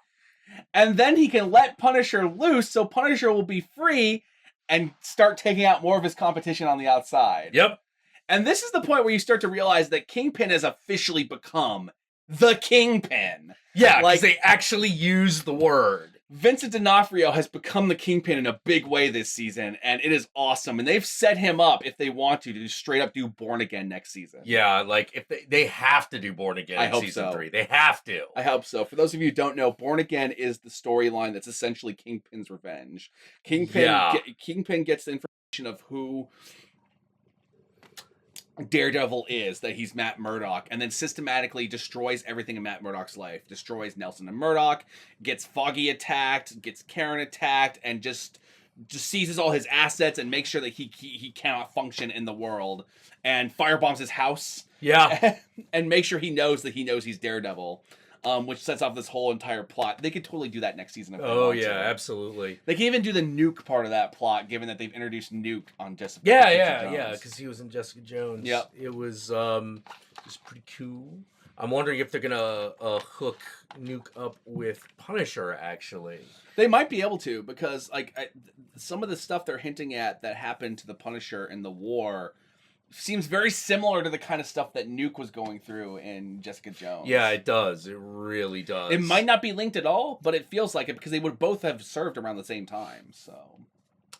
Speaker 2: And then he can let Punisher loose, so Punisher will be free and start taking out more of his competition on the outside.
Speaker 1: Yep.
Speaker 2: And this is the point where you start to realize that Kingpin has officially become the Kingpin.
Speaker 1: Yeah, like they actually use the word.
Speaker 2: Vincent D'Onofrio has become the Kingpin in a big way this season, and it is awesome. And they've set him up, if they want to straight up do Born Again next season.
Speaker 1: Yeah, like if they have to do Born Again in season 3. They have to.
Speaker 2: I hope so. For those of you who don't know, Born Again is the storyline that's essentially Kingpin's revenge. Kingpin gets the information of who Daredevil is, that he's Matt Murdock, and then systematically destroys everything in Matt Murdock's life. Destroys Nelson and Murdock, gets Foggy attacked, gets Karen attacked, and just seizes all his assets and makes sure that he cannot function in the world, and firebombs his house.
Speaker 1: Yeah.
Speaker 2: And make sure he knows he's Daredevil. Which sets off this whole entire plot. They could totally do that next season if they want to.
Speaker 1: Absolutely.
Speaker 2: They can even do the Nuke part of that plot, given that they've introduced Nuke on Jessica.
Speaker 1: Yeah, because he was in Jessica Jones.
Speaker 2: Yeah,
Speaker 1: it was pretty cool. I'm wondering if they're gonna hook Nuke up with Punisher. Actually,
Speaker 2: they might be able to, because some of the stuff they're hinting at that happened to the Punisher in the war seems very similar to the kind of stuff that Nuke was going through in Jessica Jones.
Speaker 1: Yeah, it does. It really does.
Speaker 2: It might not be linked at all, but it feels like it, because they would both have served around the same time. So,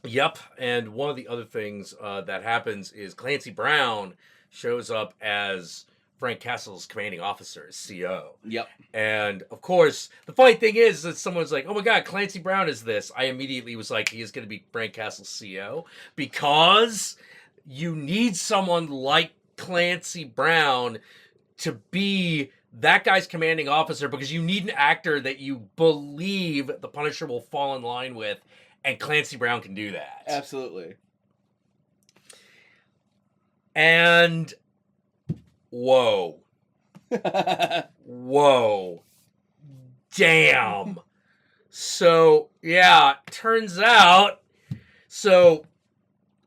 Speaker 1: yep. And one of the other things that happens is Clancy Brown shows up as Frank Castle's commanding officer, as CO.
Speaker 2: Yep.
Speaker 1: And of course, the funny thing is that someone's like, "Oh my God, Clancy Brown is this." I immediately was like, "He is going to be Frank Castle's CO," because you need someone like Clancy Brown to be that guy's commanding officer, because you need an actor that you believe the Punisher will fall in line with, and Clancy Brown can do that.
Speaker 2: Absolutely.
Speaker 1: And whoa. Whoa. Damn. So, yeah, turns out So,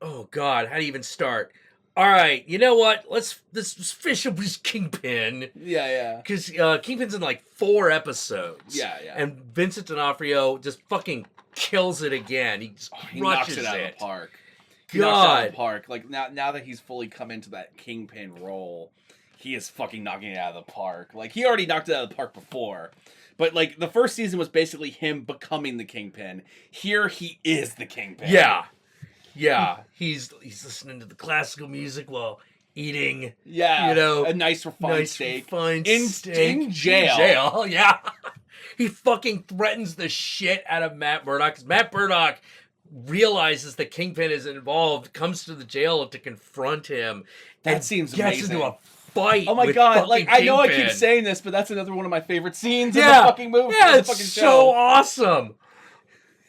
Speaker 1: oh God, how do you even start? All right, you know what? Let's fish up his Kingpin.
Speaker 2: Yeah.
Speaker 1: Because Kingpin's in like 4 episodes.
Speaker 2: Yeah.
Speaker 1: And Vincent D'Onofrio just fucking kills it again. He just
Speaker 2: He knocks it out of the park. He knocks it out of the park. Like now that he's fully come into that Kingpin role, he is fucking knocking it out of the park. Like he already knocked it out of the park before. But like the first season was basically him becoming the Kingpin. Here he is the Kingpin.
Speaker 1: Yeah. He's listening to the classical music while eating.
Speaker 2: Yeah.
Speaker 1: You know,
Speaker 2: a nice refined steak.
Speaker 1: In jail. Yeah. He fucking threatens the shit out of Matt Murdock because Matt Murdock realizes the Kingpin is involved, comes to the jail to confront him.
Speaker 2: That seems
Speaker 1: gets
Speaker 2: amazing.
Speaker 1: into a fight.
Speaker 2: Oh my God! Like I know I keep saying this, but that's another one of my favorite scenes in the fucking movie.
Speaker 1: Yeah,
Speaker 2: the
Speaker 1: it's
Speaker 2: fucking show.
Speaker 1: So awesome.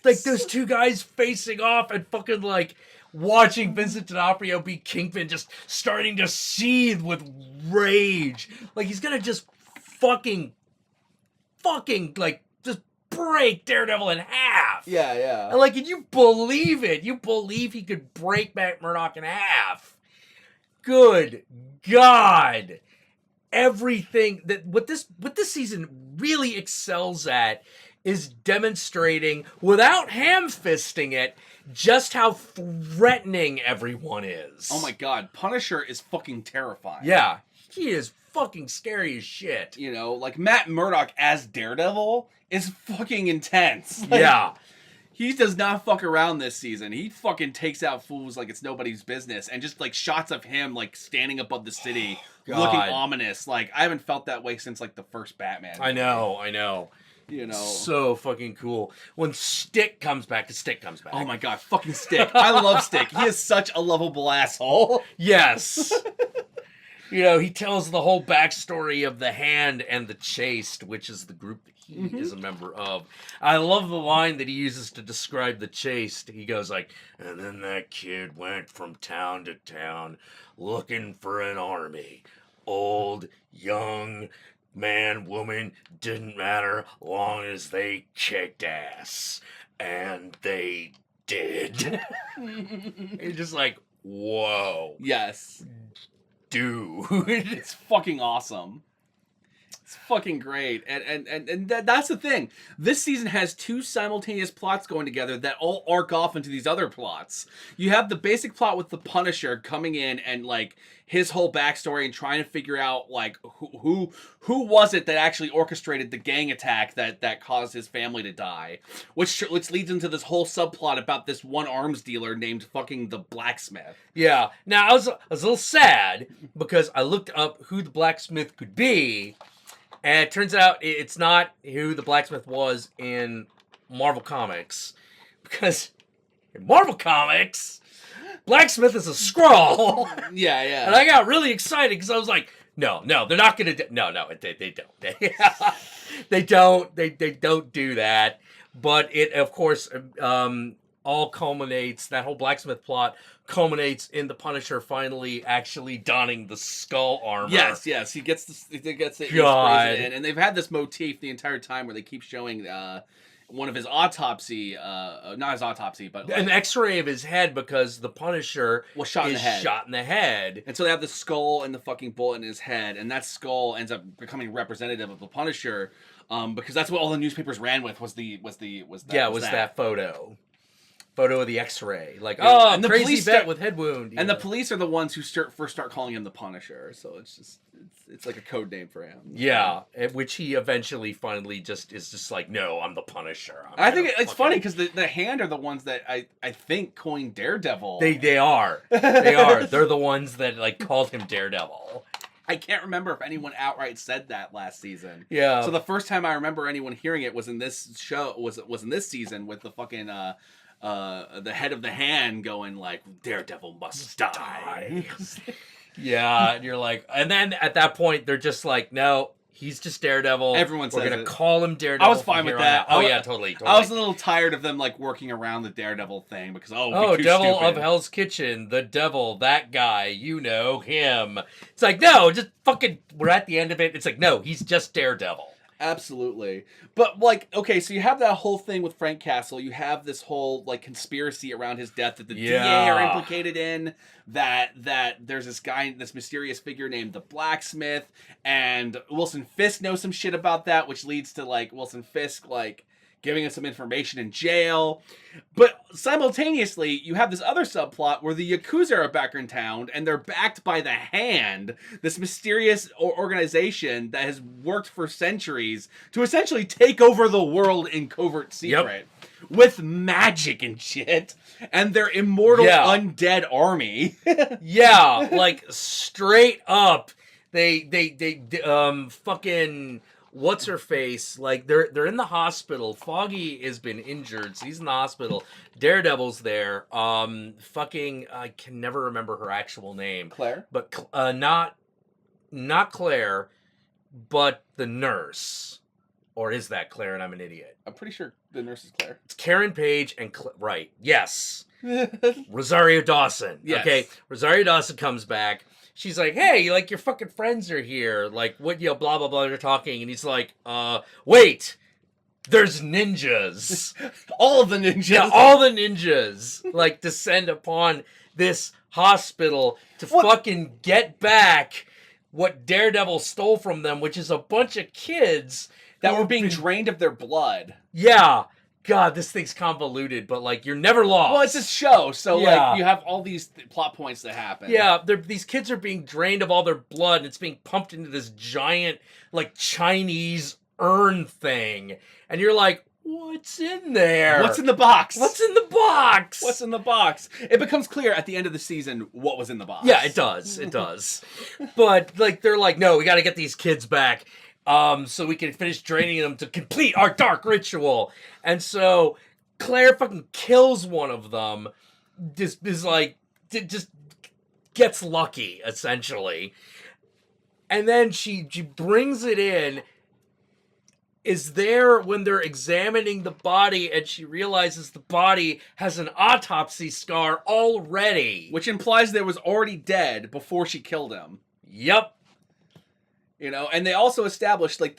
Speaker 1: Like those two guys facing off and fucking like watching Vincent D'Onofrio be Kingpin, just starting to seethe with rage. Like he's gonna just fucking like just break Daredevil in half.
Speaker 2: Yeah.
Speaker 1: And like, and you believe it. You believe he could break Matt Murdock in half. Good God. Everything that what this season really excels at is demonstrating, without ham-fisting it, just how threatening everyone is.
Speaker 2: Oh my God, Punisher is fucking terrifying.
Speaker 1: Yeah, he is fucking scary as shit.
Speaker 2: You know, like Matt Murdock as Daredevil is fucking intense. Like,
Speaker 1: yeah.
Speaker 2: He does not fuck around this season. He fucking takes out fools like it's nobody's business, and just like shots of him like standing above the city, looking ominous. Like I haven't felt that way since like the first Batman movie.
Speaker 1: I know.
Speaker 2: You know,
Speaker 1: so fucking cool. When Stick comes back.
Speaker 2: Oh my God, fucking Stick. I love Stick. He is such a lovable asshole.
Speaker 1: Yes. You know, he tells the whole backstory of the Hand and the Chaste, which is the group that he is a member of. I love the line that he uses to describe the Chaste. He goes like, and then that kid went from town to town looking for an army. Old, young, man, woman, didn't matter, long as they kicked ass. And they did. It's just like, whoa.
Speaker 2: Yes.
Speaker 1: Dude.
Speaker 2: It's fucking awesome. It's fucking great. And that's the thing. This season has 2 simultaneous plots going together that all arc off into these other plots. You have the basic plot with the Punisher coming in and like his whole backstory and trying to figure out like who was it that actually orchestrated the gang attack that caused his family to die, which leads into this whole subplot about this one arms dealer named fucking the Blacksmith.
Speaker 1: Yeah. Now I was a little sad because I looked up who the Blacksmith could be, and it turns out it's not who the Blacksmith was in Marvel Comics, because in Marvel Comics, Blacksmith is a Skrull.
Speaker 2: Yeah.
Speaker 1: And I got really excited because I was like, no, they're not gonna do. No, they don't. They don't. They don't do that. But it, of course, all culminates. That whole Blacksmith plot culminates in the Punisher finally actually donning the skull armor.
Speaker 2: Yes. He gets it.
Speaker 1: God.
Speaker 2: And they've had this motif the entire time where they keep showing one of his autopsy, not his autopsy, but like,
Speaker 1: an X-ray of his head because the Punisher
Speaker 2: was shot in
Speaker 1: the head.
Speaker 2: And so they have the skull and the fucking bullet in his head, and that skull ends up becoming representative of the Punisher, because that's what all the newspapers ran with was that
Speaker 1: photo of the X-ray, like,
Speaker 2: yeah. And the
Speaker 1: crazy
Speaker 2: police
Speaker 1: vet with head wound.
Speaker 2: And the police are the ones who first start calling him the Punisher, so it's like a code name for him.
Speaker 1: Yeah, which he eventually finally is just like, no, I'm the Punisher.
Speaker 2: I think it's funny because the Hand are the ones that I think coined Daredevil.
Speaker 1: They are. They're the ones that like called him Daredevil.
Speaker 2: I can't remember if anyone outright said that last season.
Speaker 1: Yeah.
Speaker 2: So the first time I remember anyone hearing it was in this show. Was in this season with the fucking the head of the Hand going like, Daredevil must die.
Speaker 1: Yeah, and you're like, and then at that point they're just like, no, he's just Daredevil.
Speaker 2: Everyone says
Speaker 1: we're gonna
Speaker 2: it.
Speaker 1: Call him Daredevil.
Speaker 2: I was fine with that.
Speaker 1: Oh yeah, totally.
Speaker 2: I was a little tired of them like working around the Daredevil thing because
Speaker 1: Devil
Speaker 2: stupid.
Speaker 1: of Hell's Kitchen, the devil, that guy, you know him. It's like, no, just fucking. We're at the end of it. It's like, no, he's just Daredevil.
Speaker 2: Absolutely. But, like, okay, so you have that whole thing with Frank Castle. You have this whole, like, conspiracy around his death that the DA are implicated in. That there's this guy, this mysterious figure named the Blacksmith. And Wilson Fisk knows some shit about that, which leads to, like, Wilson Fisk, like, giving us some information in jail. But simultaneously, you have this other subplot where the Yakuza are back in town, and they're backed by the Hand, this mysterious organization that has worked for centuries to essentially take over the world in covert secret. Yep. With magic and shit, and their immortal undead army.
Speaker 1: Yeah, like straight up, they fucking what's her face? Like they're in the hospital. Foggy has been injured, so he's in the hospital. Daredevil's there. Fucking I can never remember her actual name.
Speaker 2: Claire,
Speaker 1: but not Claire, but the nurse. Or is that Claire and I'm an idiot?
Speaker 2: I'm pretty sure the nurse is Claire.
Speaker 1: It's Karen Page and right. Yes. Rosario Dawson. Yes. Okay. Rosario Dawson comes back. She's like, hey, like, your fucking friends are here. Like, what, blah, blah, blah, they're talking. And he's like, wait, there's ninjas.
Speaker 2: All of the ninjas.
Speaker 1: Yeah, all the ninjas, like, descend upon this hospital to fucking get back what Daredevil stole from them, which is a bunch of kids
Speaker 2: that were being drained of their blood.
Speaker 1: Yeah. God, this thing's convoluted, but, like, you're never lost.
Speaker 2: Well, it's a show, so, like, you have all these plot points that happen.
Speaker 1: Yeah, these kids are being drained of all their blood, and it's being pumped into this giant, like, Chinese urn thing. And you're like, what's in there?
Speaker 2: What's in the box?
Speaker 1: What's in the box?
Speaker 2: What's in the box? It becomes clear at the end of the season what was in the box.
Speaker 1: Yeah, it does. It does. But, like, they're like, no, we gotta get these kids back. So we can finish draining them to complete our dark ritual. And so Claire fucking kills one of them. Just gets lucky, essentially. And then she brings it in, is there when they're examining the body, and she realizes the body has an autopsy scar already.
Speaker 2: Which implies they was already dead before she killed him.
Speaker 1: Yep.
Speaker 2: You know, and they also established fucking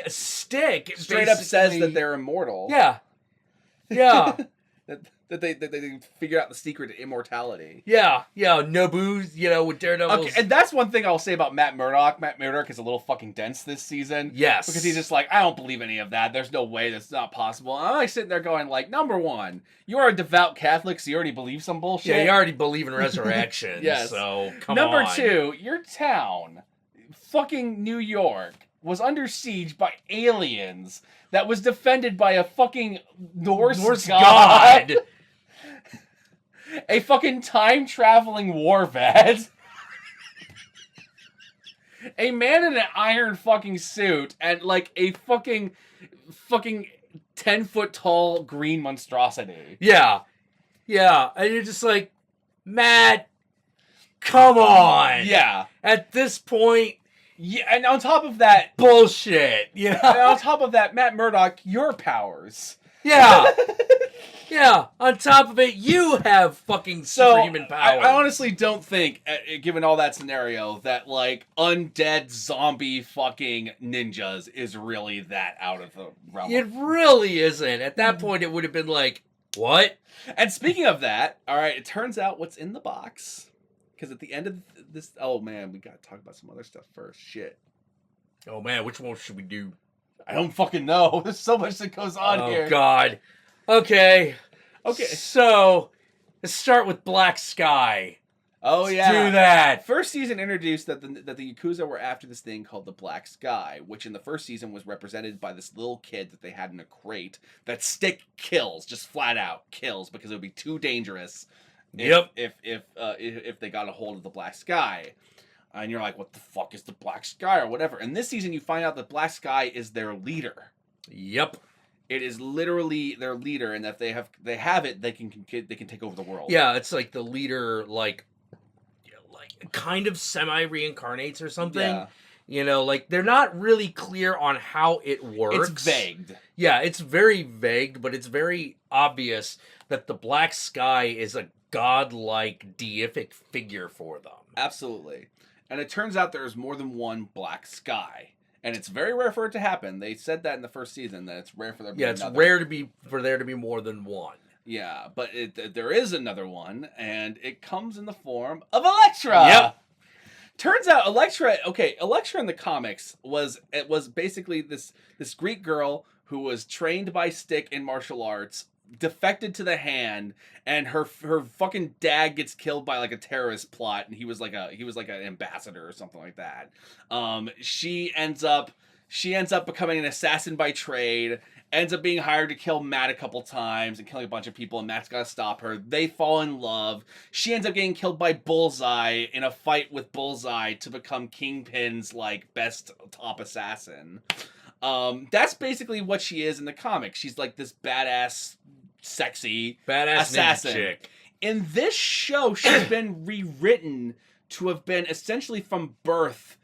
Speaker 1: Stick
Speaker 2: straight up says that they're immortal.
Speaker 1: Yeah. Yeah.
Speaker 2: that they figure out the secret to immortality.
Speaker 1: Yeah. Yeah. Nobu, with Daredevil.
Speaker 2: Okay, and that's one thing I'll say about Matt Murdock. Matt Murdock is a little fucking dense this season.
Speaker 1: Yes.
Speaker 2: Because he's just like, I don't believe any of that. There's no way. That's not possible. And I'm like sitting there going, like, number one, you are a devout Catholic, so you already believe some bullshit.
Speaker 1: Yeah, you already believe in resurrection.
Speaker 2: Yes.
Speaker 1: So, come
Speaker 2: on. Number 2, your town, fucking New York, was under siege by aliens that was defended by a fucking Norse god. A fucking time-traveling war vet. A man in an iron fucking suit and, like, a fucking 10-foot-tall green monstrosity.
Speaker 1: Yeah. Yeah. And you're just like, Matt, come on.
Speaker 2: Yeah.
Speaker 1: At this point...
Speaker 2: Yeah, and on top of that...
Speaker 1: Bullshit. Yeah.
Speaker 2: And on top of that, Matt Murdock, your powers.
Speaker 1: Yeah. Yeah, on top of it, you have fucking superhuman powers.
Speaker 2: I honestly don't think, given all that scenario, that, like, undead zombie fucking ninjas is really that out of the realm.
Speaker 1: It really isn't. At that point, it would have been like, what?
Speaker 2: And speaking of that, all right, it turns out what's in the box. Because at the end of this... Oh, man, we got to talk about some other stuff first. Shit.
Speaker 1: Oh, man, which one should we do?
Speaker 2: I don't fucking know. There's so much that goes on here.
Speaker 1: Oh, God. Okay. So, let's start with Black Sky.
Speaker 2: Oh, yeah.
Speaker 1: Let's do that.
Speaker 2: First season introduced that the Yakuza were after this thing called the Black Sky, which in the first season was represented by this little kid that they had in a crate that Stick kills, just flat out kills, because it would be too dangerous if they got a hold of the Black Sky. And you're like, what the fuck is the Black Sky or whatever? And this season you find out that Black Sky is their leader.
Speaker 1: Yep.
Speaker 2: It is literally their leader, and that they have it, they can take over the world.
Speaker 1: Yeah, it's like the leader, like kind of semi-reincarnates or something.
Speaker 2: Yeah.
Speaker 1: You know, like, they're not really clear on how it works.
Speaker 2: It's vague.
Speaker 1: Yeah, it's very vague, but it's very obvious that the Black Sky is a godlike, deific figure for them.
Speaker 2: Absolutely. And it turns out there's more than one Black Sky. And it's very rare for it to happen. They said that in the first season, that it's rare for there to be
Speaker 1: it's
Speaker 2: another.
Speaker 1: rare for there to be more than one.
Speaker 2: Yeah, but there is another one, and it comes in the form of Elektra.
Speaker 1: Yep.
Speaker 2: Turns out Elektra in the comics was basically this Greek girl who was trained by Stick in martial arts, defected to the Hand, and her fucking dad gets killed by like a terrorist plot, and he was like an ambassador or something like that. She ends up becoming an assassin by trade, ends up being hired to kill Matt a couple times and killing a bunch of people, and Matt's gotta stop her. They fall in love. She ends up getting killed by Bullseye in a fight with Bullseye to become Kingpin's like best top assassin. That's basically what she is in the comics. She's like this badass, sexy assassin.
Speaker 1: Chick.
Speaker 2: In this show, she's been rewritten to have been essentially from birth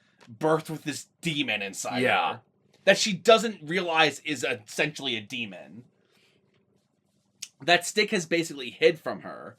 Speaker 2: with this demon inside her that she doesn't realize is essentially a demon that Stick has basically hid from her.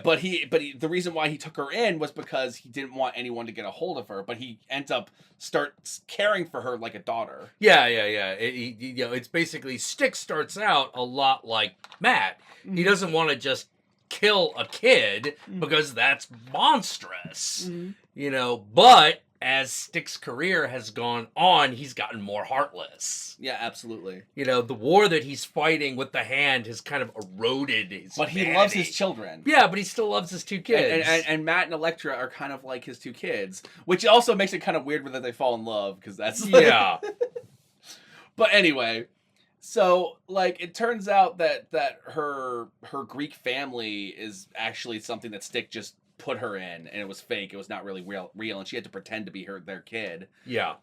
Speaker 2: But the reason why he took her in was because he didn't want anyone to get a hold of her. But he ends up starts caring for her like a daughter.
Speaker 1: Yeah. It's basically Stick starts out a lot like Matt. Mm-hmm. He doesn't want to just kill a kid because that's monstrous. Mm-hmm. But as Stick's career has gone on, he's gotten more heartless.
Speaker 2: Yeah, absolutely.
Speaker 1: The war that he's fighting with the Hand has kind of eroded his
Speaker 2: But
Speaker 1: humanity.
Speaker 2: he loves his children.
Speaker 1: Yeah, but he still loves his two kids.
Speaker 2: And Matt and Elektra are kind of like his two kids, which also makes it kind of weird that they fall in love, because that's... Like...
Speaker 1: Yeah.
Speaker 2: But anyway, so, like, it turns out that her Greek family is actually something that Stick just put her in, and it was fake. It was not really real, and she had to pretend to be their kid.
Speaker 1: Yeah.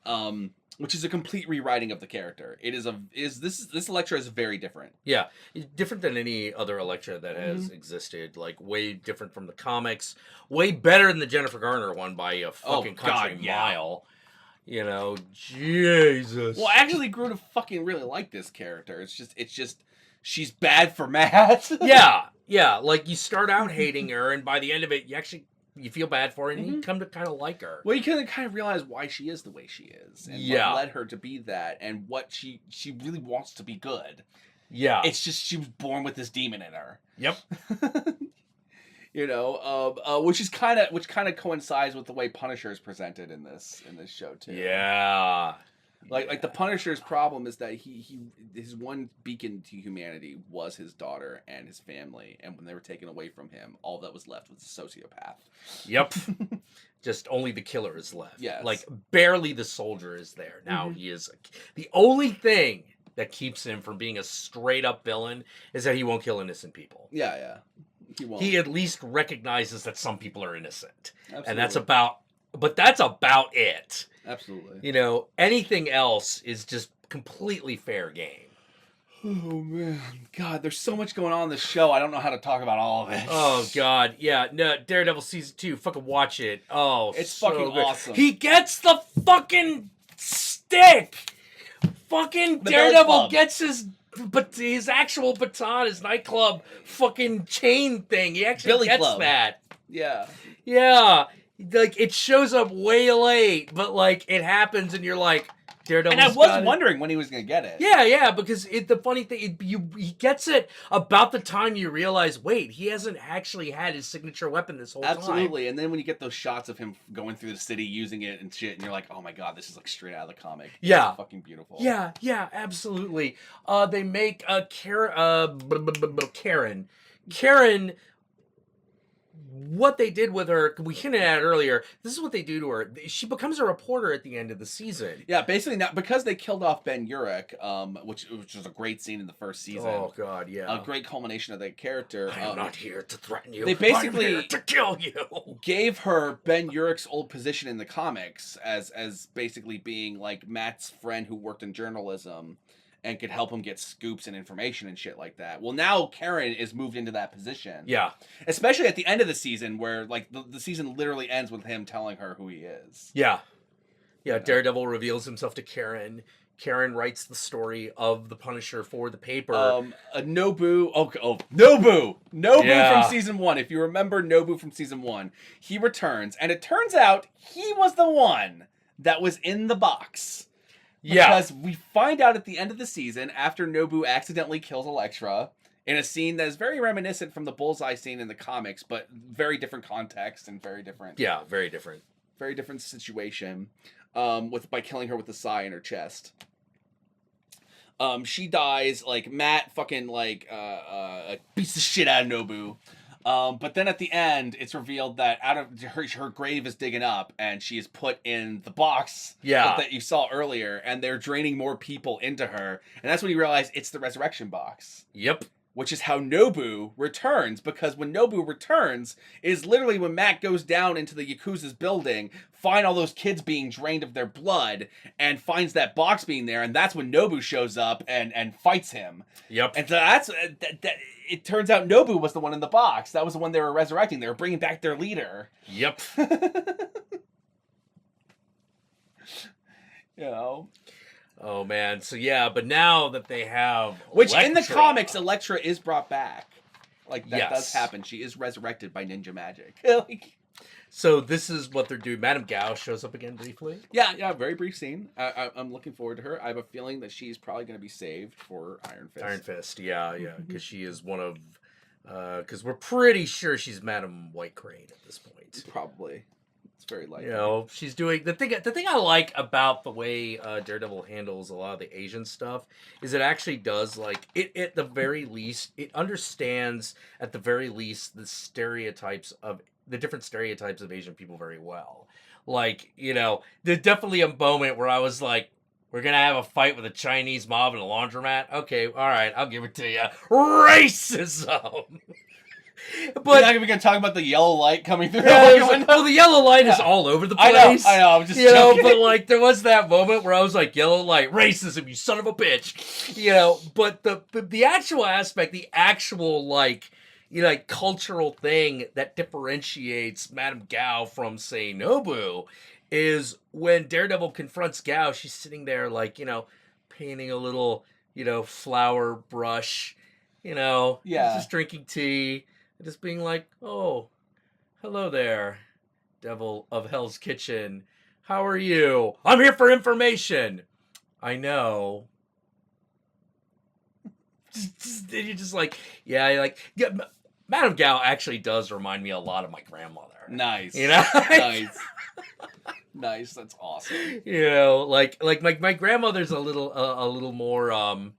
Speaker 2: Which is a complete rewriting of the character. This Elektra is very different.
Speaker 1: Yeah, different than any other Elektra that has existed. Like, way different from the comics. Way better than the Jennifer Garner one by a fucking mile. Jesus.
Speaker 2: Well, I actually grew to fucking really like this character. It's just she's bad for Matt.
Speaker 1: Yeah, like, you start out hating her, and by the end of it, you feel bad for her, and you come to kind of like her.
Speaker 2: Well, you can kind of realize why she is the way she is, and what led her to be that, and what she really wants to be good.
Speaker 1: Yeah.
Speaker 2: It's just she was born with this demon in her.
Speaker 1: Yep.
Speaker 2: Which kind of coincides with the way Punisher is presented in this show too.
Speaker 1: Yeah.
Speaker 2: Like the Punisher's problem is that his one beacon to humanity was his daughter and his family, and when they were taken away from him, all that was left was a sociopath.
Speaker 1: Yep. Just only the killer is left.
Speaker 2: Yes.
Speaker 1: Like, barely the soldier is there. Now he is the only thing that keeps him from being a straight up villain is that he won't kill innocent people.
Speaker 2: Yeah. He won't.
Speaker 1: He at least recognizes that some people are innocent.
Speaker 2: Absolutely.
Speaker 1: And that's about it.
Speaker 2: Absolutely.
Speaker 1: Anything else is just completely fair game.
Speaker 2: Oh, man. God, there's so much going on in this show. I don't know how to talk about all of it.
Speaker 1: Oh, God. Yeah. No, Daredevil Season 2. Fucking watch it. Oh,
Speaker 2: it's
Speaker 1: so
Speaker 2: fucking
Speaker 1: good.
Speaker 2: awesome.
Speaker 1: He gets the fucking stick. Fucking Daredevil gets his actual baton, his nightclub fucking chain thing. He actually gets that.
Speaker 2: Yeah.
Speaker 1: Yeah. Like, it shows up way late, but, like, it happens, and you're like, Daredevil.
Speaker 2: And I was wondering when he was going to get it.
Speaker 1: Yeah, because the funny thing, he gets it about the time you realize, wait, he hasn't actually had his signature weapon this whole time.
Speaker 2: Absolutely, and then when you get those shots of him going through the city using it and shit, and you're like, oh my god, this is like straight out of the comic.
Speaker 1: Yeah.
Speaker 2: It's fucking beautiful.
Speaker 1: Yeah, absolutely. They make Karen, what they did with her, we hinted at earlier, this is what they do to her. She becomes a reporter at the end of the season.
Speaker 2: Yeah, basically, now, because they killed off Ben Urich, which was a great scene in the first season.
Speaker 1: Oh, God, yeah.
Speaker 2: A great culmination of that character.
Speaker 1: I'm not here to threaten you.
Speaker 2: They basically
Speaker 1: I'm here to kill you.
Speaker 2: Gave her Ben Urich's old position in the comics as basically being like Matt's friend who worked in journalism and could help him get scoops and information and shit like that. Well, now Karen is moved into that position.
Speaker 1: Yeah.
Speaker 2: Especially at the end of the season where, like, the season literally ends with him telling her who he is.
Speaker 1: Yeah. Yeah, Daredevil reveals himself to Karen. Karen writes the story of the Punisher for the paper.
Speaker 2: Nobu. Nobu
Speaker 1: Yeah.
Speaker 2: from season 1. If you remember Nobu from season 1, he returns, and it turns out he was the one that was in the box. Because we find out at the end of the season, after Nobu accidentally kills Elektra, in a scene that is very reminiscent from the Bullseye scene in the comics, but very different context and very different.
Speaker 1: Yeah, very different.
Speaker 2: Very different situation. By killing her with the sai in her chest. She dies. Like Matt fucking beats the shit out of Nobu. But then at the end, it's revealed that out of her grave is digging up, and she is put in the box that you saw earlier, and they're draining more people into her, and that's when you realize it's the resurrection box.
Speaker 1: Yep.
Speaker 2: Which is how Nobu returns, because when Nobu returns is literally when Matt goes down into the Yakuza's building, find all those kids being drained of their blood, and finds that box being there, and that's when Nobu shows up and fights him.
Speaker 1: Yep.
Speaker 2: And so that's it turns out Nobu was the one in the box. That was the one they were resurrecting. They were bringing back their leader.
Speaker 1: Yep.
Speaker 2: You know.
Speaker 1: Oh man, so yeah, but now that they have
Speaker 2: Elektra, in the comics, Elektra is brought back. Like that does happen. She is resurrected by ninja magic.
Speaker 1: So this is what they're doing. Madame Gao shows up again briefly.
Speaker 2: Yeah, very brief scene. I'm looking forward to her. I have a feeling that she's probably going to be saved for Iron Fist.
Speaker 1: Iron Fist, yeah, because she is one of, because we're pretty sure she's Madame White Crane at this point.
Speaker 2: Probably. It's very likely.
Speaker 1: You know, she's doing the thing I like about the way Daredevil handles a lot of the Asian stuff is it actually does it at the very least it understands at the very least the different stereotypes of Asian people very well. Like, you know, there's definitely a moment where I was like, we're gonna have a fight with a Chinese mob in a laundromat. Okay, all right, I'll give it to you. Racism.
Speaker 2: But we're gonna talk about the yellow light coming through.
Speaker 1: Well, the yellow light is all over the place.
Speaker 2: I know. I'm just joking.
Speaker 1: But like there was that moment where I was like, "Yellow light, racism, you son of a bitch," you know. But the actual aspect, the actual cultural thing that differentiates Madame Gao from say Nobu is when Daredevil confronts Gao. She's sitting there painting a little flower brush, just drinking tea. Just being like, oh, hello there, Devil of Hell's Kitchen. How are you? I'm here for information. I know. You're just Madame Gao actually does remind me a lot of my grandmother.
Speaker 2: Nice.
Speaker 1: You know?
Speaker 2: Nice. Nice. That's awesome.
Speaker 1: You know, my grandmother's a little more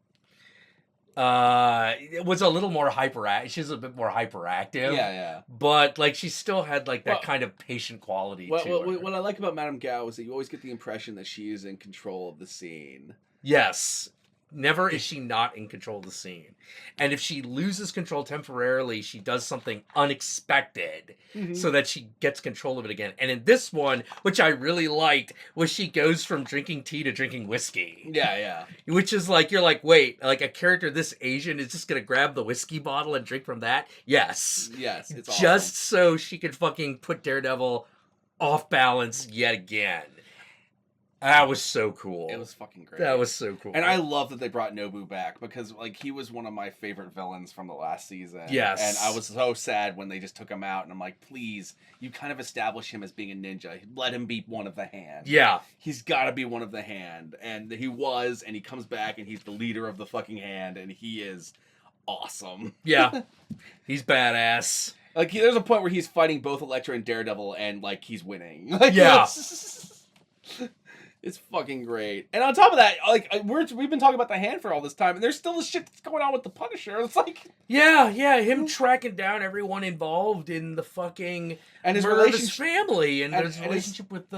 Speaker 1: it was a little more hyperactive. She's a bit more hyperactive.
Speaker 2: Yeah.
Speaker 1: But she still had that kind of patient quality to her.
Speaker 2: What I like about Madame Gao is that you always get the impression that she is in control of the scene.
Speaker 1: Yes. Never is she not in control of the scene. And if she loses control temporarily, she does something unexpected so that she gets control of it again. And in this one, which I really liked, was she goes from drinking tea to drinking whiskey.
Speaker 2: Yeah.
Speaker 1: Which is you're like, wait, a character this Asian is just going to grab the whiskey bottle and drink from that? Yes.
Speaker 2: Yes, it's awesome.
Speaker 1: Just so she could fucking put Daredevil off balance yet again. That was so cool.
Speaker 2: It was fucking great.
Speaker 1: That was so cool.
Speaker 2: And I love that they brought Nobu back because he was one of my favorite villains from the last season.
Speaker 1: Yes.
Speaker 2: And I was so sad when they just took him out. And I'm like, please, you kind of establish him as being a ninja. Let him be one of the Hand.
Speaker 1: Yeah.
Speaker 2: He's got to be one of the Hand. And he was, and he comes back and he's the leader of the fucking Hand. And he is awesome.
Speaker 1: Yeah. He's badass.
Speaker 2: There's a point where he's fighting both Elektra and Daredevil and he's winning.
Speaker 1: Yeah.
Speaker 2: It's fucking great. And on top of that, we've been talking about the Hand for all this time, and there's still the shit that's going on with the Punisher. It's
Speaker 1: Yeah, him tracking down everyone involved in the fucking
Speaker 2: and his
Speaker 1: murder of his family and his relationship with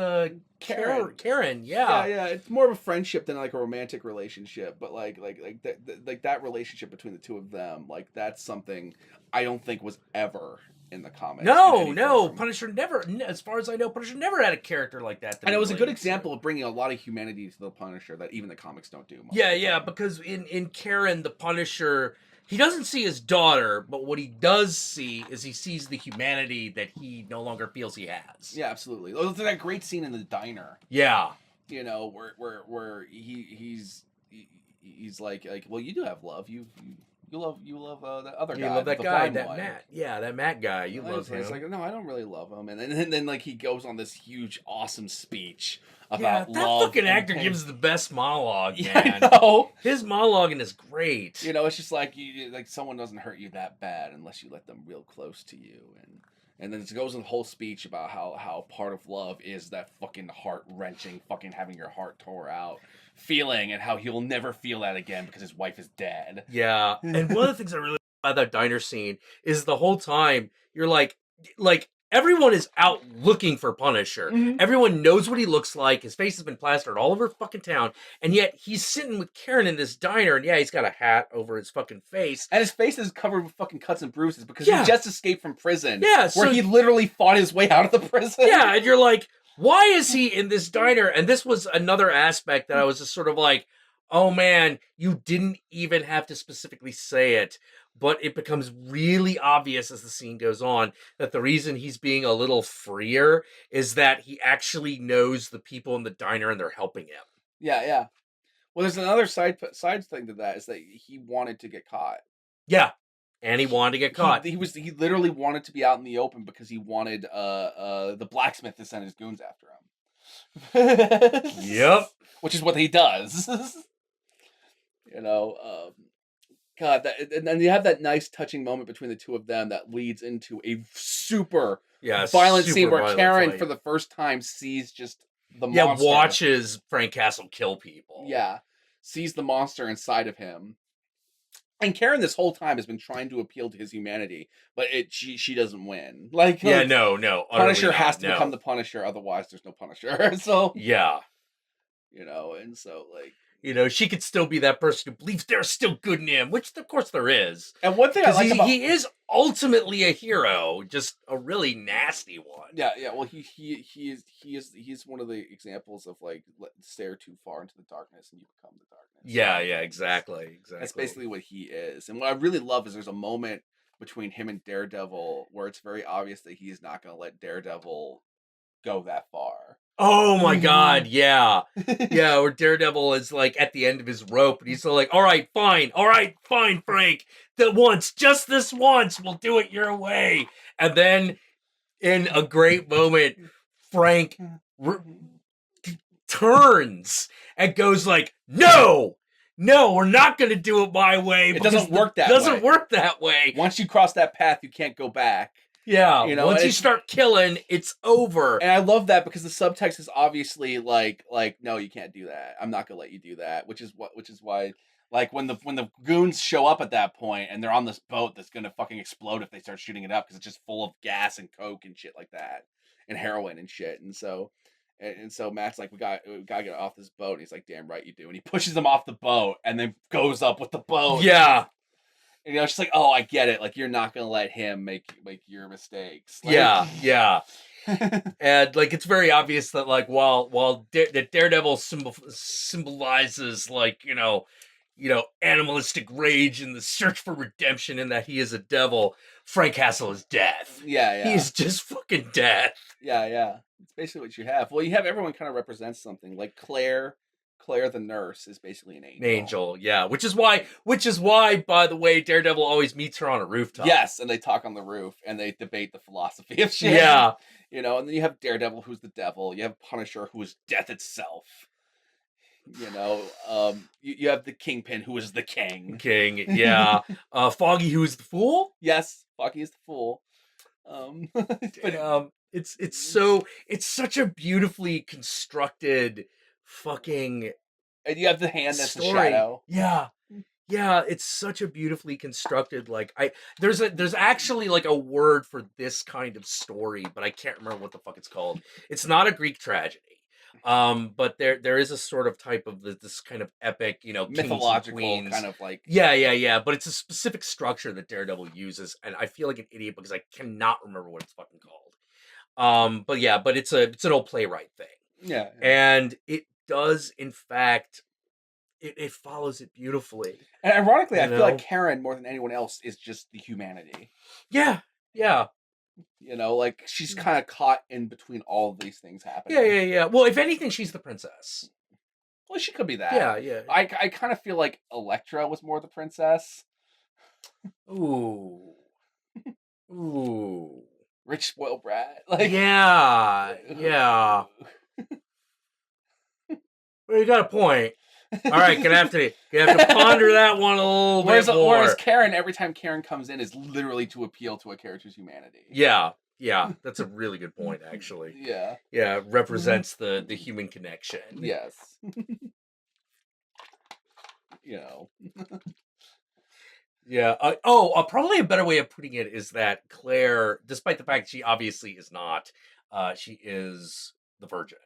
Speaker 1: Karen. Yeah.
Speaker 2: Yeah. It's more of a friendship than a romantic relationship, but that relationship between the two of them, that's something I don't think was ever in the comics.
Speaker 1: No. Punisher never, as far as I know, Punisher never had a character like that.
Speaker 2: And it was a good example of bringing a lot of humanity to the Punisher that even the comics don't do much.
Speaker 1: Yeah, because in Karen, the Punisher, he doesn't see his daughter, but what he does see is he sees the humanity that he no longer feels he has.
Speaker 2: Yeah, absolutely. Oh, there's that great scene in the diner.
Speaker 1: Yeah.
Speaker 2: you know, where he's like, well, you do have love. You love the other
Speaker 1: You
Speaker 2: guy,
Speaker 1: love that
Speaker 2: the
Speaker 1: guy,
Speaker 2: blind
Speaker 1: that
Speaker 2: one.
Speaker 1: Matt. Yeah, that Matt guy. You love
Speaker 2: It's
Speaker 1: him.
Speaker 2: like, no, I don't really love him. And then like he goes on this huge, awesome speech
Speaker 1: Yeah,
Speaker 2: about
Speaker 1: that
Speaker 2: love
Speaker 1: fucking
Speaker 2: and
Speaker 1: actor
Speaker 2: pain.
Speaker 1: gives the best monologue,
Speaker 2: Yeah, I
Speaker 1: man.
Speaker 2: know.
Speaker 1: His monologuing is great.
Speaker 2: You know, it's just like like someone doesn't hurt you that bad unless you let them real close to you, and then it goes in the whole speech about how part of love is that fucking heart wrenching, fucking having your heart tore out feeling, and how he'll never feel that again because his wife is dead.
Speaker 1: Yeah, and one of the things I really like about that diner scene is the whole time you're like everyone is out looking for Punisher.
Speaker 2: Mhm.
Speaker 1: Everyone knows what he looks like. His face has been plastered all over fucking town, and yet he's sitting with Karen in this diner, and yeah, he's got a hat over his fucking face,
Speaker 2: And his face is covered with fucking cuts and bruises because
Speaker 1: yeah,
Speaker 2: he just escaped from prison,
Speaker 1: yeah.
Speaker 2: where
Speaker 1: So
Speaker 2: he literally fought his way out of the prison.
Speaker 1: yeah, and you're like, why is he in this diner? And this was another aspect that I was just sort of like, oh man, you didn't even have to specifically say it, but it becomes really obvious as the scene goes on that the reason he's being a little freer is that he actually knows the people in the diner and they're helping him.
Speaker 2: Yeah, yeah. Well, there's another side thing to that is that he wanted to get caught.
Speaker 1: Yeah. And he wanted to get caught.
Speaker 2: He literally wanted to be out in the open because he wanted the blacksmith to send his goons after him.
Speaker 1: Yep.
Speaker 2: Which is what he does. You know, God, and then you have that nice touching moment between the two of them that leads into a super violent scene where Karen, for the first time, sees just the monster.
Speaker 1: Watches Frank Castle kill people.
Speaker 2: Yeah, sees the monster inside of him. And Karen this whole time has been trying to appeal to his humanity, but she doesn't win. Like,
Speaker 1: no.
Speaker 2: Punisher has to become the Punisher, otherwise there's no Punisher. So
Speaker 1: yeah,
Speaker 2: you know, and so like,
Speaker 1: you know, she could still be that person who believes there's still good in him, which of course there is.
Speaker 2: And one thing I like about
Speaker 1: he is ultimately a hero, just a really nasty one.
Speaker 2: Yeah. Well, he's one of the examples of like stare too far into the darkness and you become the darkness.
Speaker 1: Yeah, exactly.
Speaker 2: That's basically what he is. And what I really love is there's a moment between him and Daredevil where it's very obvious that he is not going to let Daredevil go that far.
Speaker 1: Oh my god, yeah. Yeah, where Daredevil is like at the end of his rope and he's like, all right, fine, Frank. Just this once, we'll do it your way. And then in a great moment, Frank turns and goes like, no, we're not going to do it my way.
Speaker 2: It doesn't work that way. Once you cross that path, you can't go back.
Speaker 1: Yeah, you know, once you start killing, it's over.
Speaker 2: And I love that because the subtext is obviously like, no, you can't do that. I'm not gonna let you do that. Which is why, like, when the goons show up at that point and they're on this boat that's gonna fucking explode if they start shooting it up because it's just full of gas and coke and shit like that, and heroin and shit. And so Matt's like, we gotta get off this boat. And he's like, damn right you do. And he pushes them off the boat and then goes up with the boat.
Speaker 1: Yeah.
Speaker 2: And, you know, it's just like, oh, I get it. Like, you're not gonna let him make your mistakes. Like,
Speaker 1: yeah. And like it's very obvious that like while that Daredevil symbolizes like you know animalistic rage and the search for redemption, and that he is a devil, Frank Castle is death.
Speaker 2: Yeah.
Speaker 1: He's just fucking death.
Speaker 2: Yeah. It's basically what you have. Well, you have everyone kind of represents something. Like Claire the nurse is basically an angel.
Speaker 1: Yeah. Which is why, by the way, Daredevil always meets her on a rooftop.
Speaker 2: Yes, and they talk on the roof and they debate the philosophy of shit.
Speaker 1: Yeah.
Speaker 2: You know, and then you have Daredevil, who's the devil. You have Punisher, who is death itself. You know, you have the Kingpin, who is the king.
Speaker 1: Yeah. Foggy, who is the fool.
Speaker 2: Yes, Foggy is the fool.
Speaker 1: But it's such a beautifully constructed fucking,
Speaker 2: and you have the hand that's
Speaker 1: story.
Speaker 2: The shadow.
Speaker 1: Yeah, it's such a beautifully constructed, like there's actually like a word for this kind of story, but I can't remember what the fuck it's called. It's not a Greek tragedy. But there is a sort of type of this kind of epic, you know,
Speaker 2: mythological
Speaker 1: kings and queens.
Speaker 2: Kind of like
Speaker 1: yeah, but it's a specific structure that Daredevil uses, and I feel like an idiot because I cannot remember what it's fucking called. But it's an old playwright thing.
Speaker 2: Yeah.
Speaker 1: And it does, in fact, it follows it beautifully.
Speaker 2: And ironically, I feel like Karen, more than anyone else, is just the humanity.
Speaker 1: Yeah.
Speaker 2: You know, like she's kind of caught in between all of these things happening.
Speaker 1: Yeah. Well, if anything, she's the princess.
Speaker 2: Well, she could be that.
Speaker 1: Yeah.
Speaker 2: I kind of feel like Elektra was more the princess.
Speaker 1: Ooh.
Speaker 2: Rich spoiled brat. Like
Speaker 1: Yeah. Well, you got a point. All right, gonna have to ponder that one a little bit more.
Speaker 2: Whereas Karen, every time Karen comes in, is literally to appeal to a character's humanity.
Speaker 1: Yeah, that's a really good point, actually.
Speaker 2: Yeah,
Speaker 1: it represents the human connection.
Speaker 2: Yes. You know.
Speaker 1: Yeah. Probably a better way of putting it is that Claire, despite the fact she obviously is not, she is the virgin.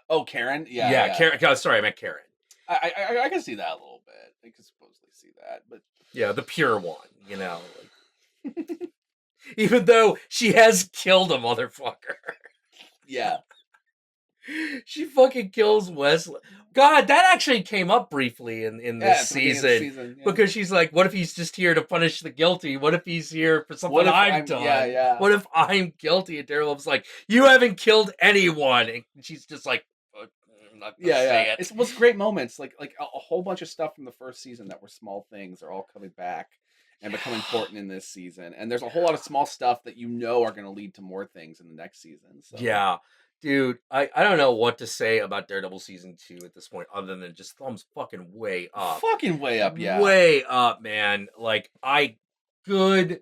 Speaker 2: Oh, Karen. Yeah.
Speaker 1: Karen. Sorry, I meant Karen.
Speaker 2: I can see that a little bit. I can supposedly see that, but
Speaker 1: yeah, the pure one. You know, even though she has killed a motherfucker.
Speaker 2: Yeah.
Speaker 1: She fucking kills Wesley. God, that actually came up briefly in this season. Because she's like, what if he's just here to punish the guilty? What if he's here for something I've done?
Speaker 2: Yeah.
Speaker 1: What if I'm guilty? And Daredevil's like, you haven't killed anyone. And she's just like, I'm not gonna say it.
Speaker 2: It was great moments. Like a whole bunch of stuff from the first season that were small things are all coming back and become important in this season. And there's a whole lot of small stuff that are going to lead to more things in the next season. So.
Speaker 1: Yeah. Dude, I don't know what to say about Daredevil season 2 at this point, other than just thumbs fucking way up.
Speaker 2: Fucking way up, yeah.
Speaker 1: Way up, man. Like, good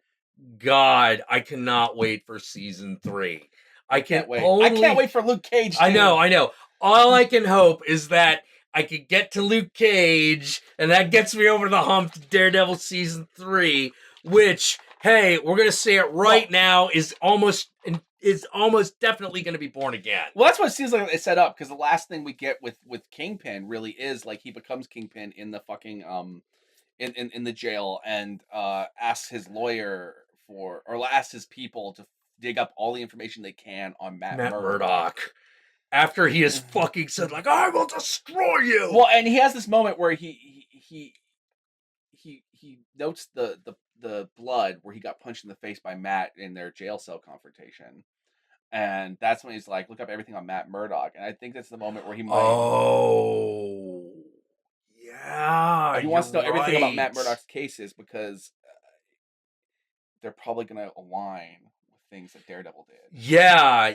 Speaker 1: God, I cannot wait for season 3. I can't wait.
Speaker 2: I can't wait for Luke Cage, too.
Speaker 1: I know. All I can hope is that I could get to Luke Cage, and that gets me over the hump to Daredevil season 3, which, hey, we're gonna say it right now, is almost definitely going to be born again.
Speaker 2: Well, that's what it seems like it's set up, because the last thing we get with Kingpin really is like he becomes Kingpin in the fucking in the jail and asks his lawyer asks his people to dig up all the information they can on Matt Murdock.
Speaker 1: After he has fucking said like, I will destroy you.
Speaker 2: Well, and he has this moment where he notes the blood where he got punched in the face by Matt in their jail cell confrontation. And that's when he's like, look up everything on Matt Murdock. And I think that's the moment where he might...
Speaker 1: Oh, yeah.
Speaker 2: He wants to know everything about Matt Murdock's cases because they're probably going to align with things that Daredevil did.
Speaker 1: Yeah,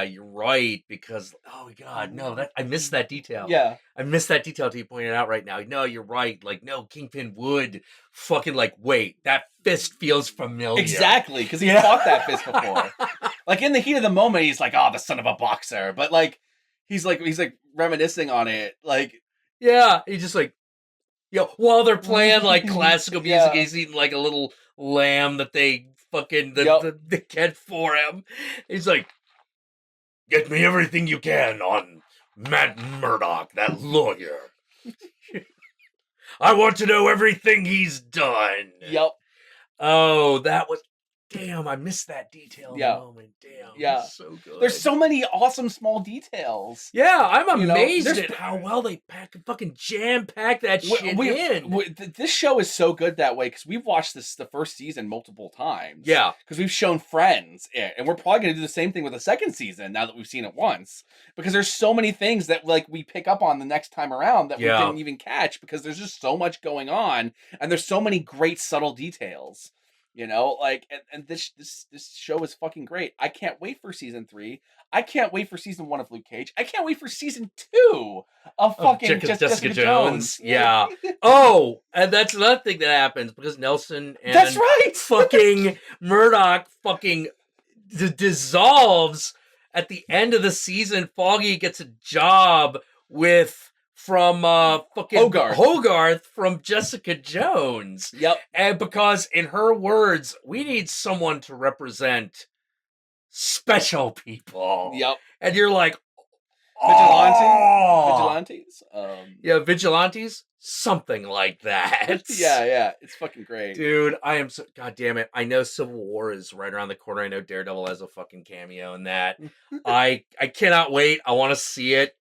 Speaker 1: you're right. Because, oh God, no, I missed that detail.
Speaker 2: Yeah.
Speaker 1: I missed that detail till you pointed it out right now. No, you're right. Like, no, Kingpin would fucking like, wait, that fist feels familiar.
Speaker 2: Exactly, because he fought that fist before. Like, in the heat of the moment, he's like, oh, the son of a boxer. But, like, he's reminiscing on it. Like,
Speaker 1: yeah, he's just like, while they're playing, like, classical music, he's eating, like, a little lamb that they fucking, the get for him. He's like, get me everything you can on Matt Murdock, that lawyer. I want to know everything he's done.
Speaker 2: Yep.
Speaker 1: Oh, that was... Damn, I missed that detail in the moment. Damn,
Speaker 2: yeah,
Speaker 1: so good.
Speaker 2: There's so many awesome small details.
Speaker 1: Yeah, I'm amazed at how well they fucking jam-pack that shit in.
Speaker 2: This show is so good that way because we've watched the first season multiple times.
Speaker 1: Yeah,
Speaker 2: because we've shown friends it, and we're probably going to do the same thing with the second season now that we've seen it once. Because there's so many things that like we pick up on the next time around that we didn't even catch because there's just so much going on and there's so many great subtle details. You know, like, and this show is fucking great. I can't wait for season 3. I can't wait for season 1 of Luke Cage. I can't wait for season 2 of fucking Jessica Jones.
Speaker 1: Yeah. Oh, and that's another thing that happens because Nelson and
Speaker 2: that's right.
Speaker 1: fucking Murdock fucking dissolves at the end of the season. Foggy gets a job from fucking Hogarth from Jessica Jones.
Speaker 2: Yep.
Speaker 1: And because in her words, we need someone to represent special people.
Speaker 2: Yep.
Speaker 1: And you're like,
Speaker 2: Vigilantes?
Speaker 1: Yeah, vigilantes? Something like that.
Speaker 2: Yeah. It's fucking great.
Speaker 1: Dude, I am so... God damn it. I know Civil War is right around the corner. I know Daredevil has a fucking cameo in that. I cannot wait. I want to see it.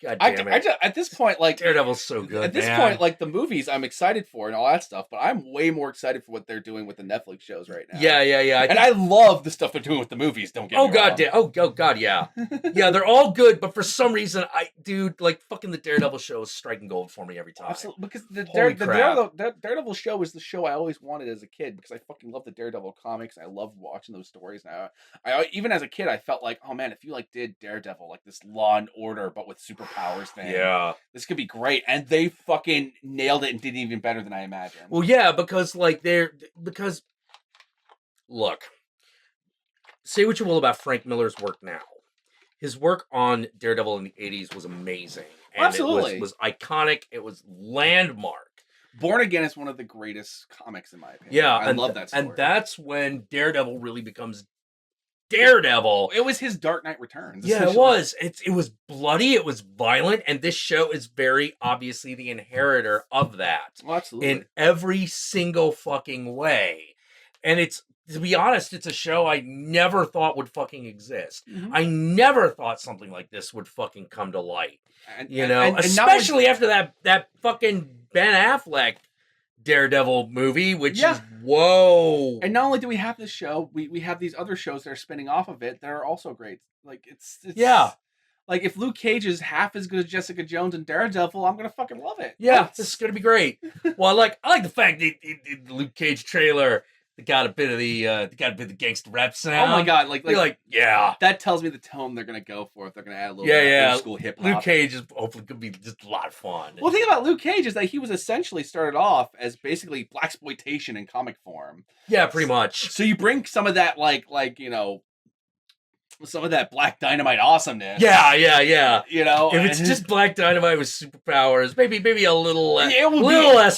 Speaker 1: God damn it.
Speaker 2: At this point, like
Speaker 1: Daredevil's so good.
Speaker 2: At this point, like the movies, I'm excited for and all that stuff, but I'm way more excited for what they're doing with the Netflix shows right now.
Speaker 1: Yeah.
Speaker 2: I love the stuff they're doing with the movies. Don't get me wrong.
Speaker 1: Oh god, yeah. Yeah, they're all good, but for some reason, like fucking the Daredevil show is striking gold for me every time.
Speaker 2: Absolutely, because the Daredevil show is the show I always wanted as a kid because I fucking love the Daredevil comics. I love watching those stories. Now, I even as a kid, I felt like, oh man, if you like did Daredevil, like this Law and Order but with superpowers thing,
Speaker 1: yeah,
Speaker 2: this could be great. And they fucking nailed it and did even better than I imagined.
Speaker 1: Well, yeah, because look, say what you will about Frank Miller's work now. His work on Daredevil in the 80s was amazing. And
Speaker 2: absolutely.
Speaker 1: It was iconic. It was landmark.
Speaker 2: Born Again is one of the greatest comics in my opinion.
Speaker 1: Yeah,
Speaker 2: I love that story.
Speaker 1: And that's when Daredevil really becomes Daredevil.
Speaker 2: It was his Dark Knight Returns.
Speaker 1: Yeah, it was. It was bloody. It was violent. And this show is very obviously the inheritor of that.
Speaker 2: Oh, absolutely.
Speaker 1: In every single fucking way. And it's, to be honest, it's a show I never thought would fucking exist. Mm-hmm. I never thought something like this would fucking come to light. Especially after that fucking Ben Affleck Daredevil movie, which is whoa.
Speaker 2: And not only do we have this show, we have these other shows that are spinning off of it that are also great. Like it's like if Luke Cage is half as good as Jessica Jones and Daredevil, I'm gonna fucking love it.
Speaker 1: Yeah, this is gonna be great. Well, I like the fact that the Luke Cage trailer, they got a bit of the gangster rap sound.
Speaker 2: Oh my god, like
Speaker 1: yeah.
Speaker 2: That tells me the tone they're gonna go for if they're gonna add a little bit of old school hip hop.
Speaker 1: Luke Cage is hopefully gonna be just a lot of fun.
Speaker 2: Well, the thing about Luke Cage is that he was essentially started off as basically blaxploitation in comic form.
Speaker 1: Yeah, pretty much.
Speaker 2: So you bring some of that some of that Black Dynamite awesomeness.
Speaker 1: Yeah.
Speaker 2: If
Speaker 1: it's just Black Dynamite with superpowers, maybe a little less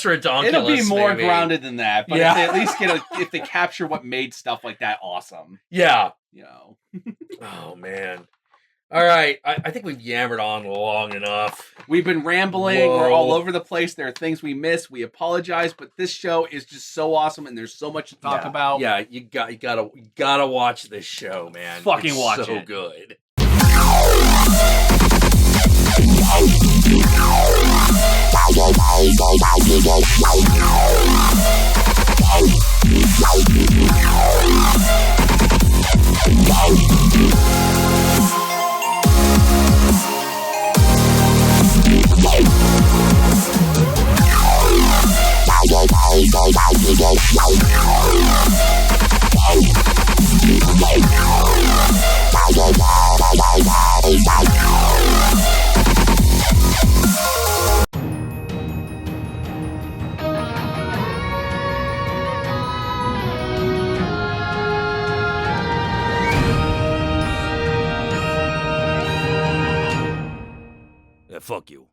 Speaker 1: redonkulous.
Speaker 2: It'll be more grounded than that, but if they at least if they capture what made stuff like that awesome.
Speaker 1: Yeah. Oh man. All right, I think we've yammered on long enough.
Speaker 2: We've been rambling. Whoa. We're all over the place. There are things we miss. We apologize, but this show is just so awesome, and there's so much to talk about.
Speaker 1: Yeah, you gotta watch this show, man.
Speaker 2: Fucking watch it.
Speaker 1: So good. Fuck you.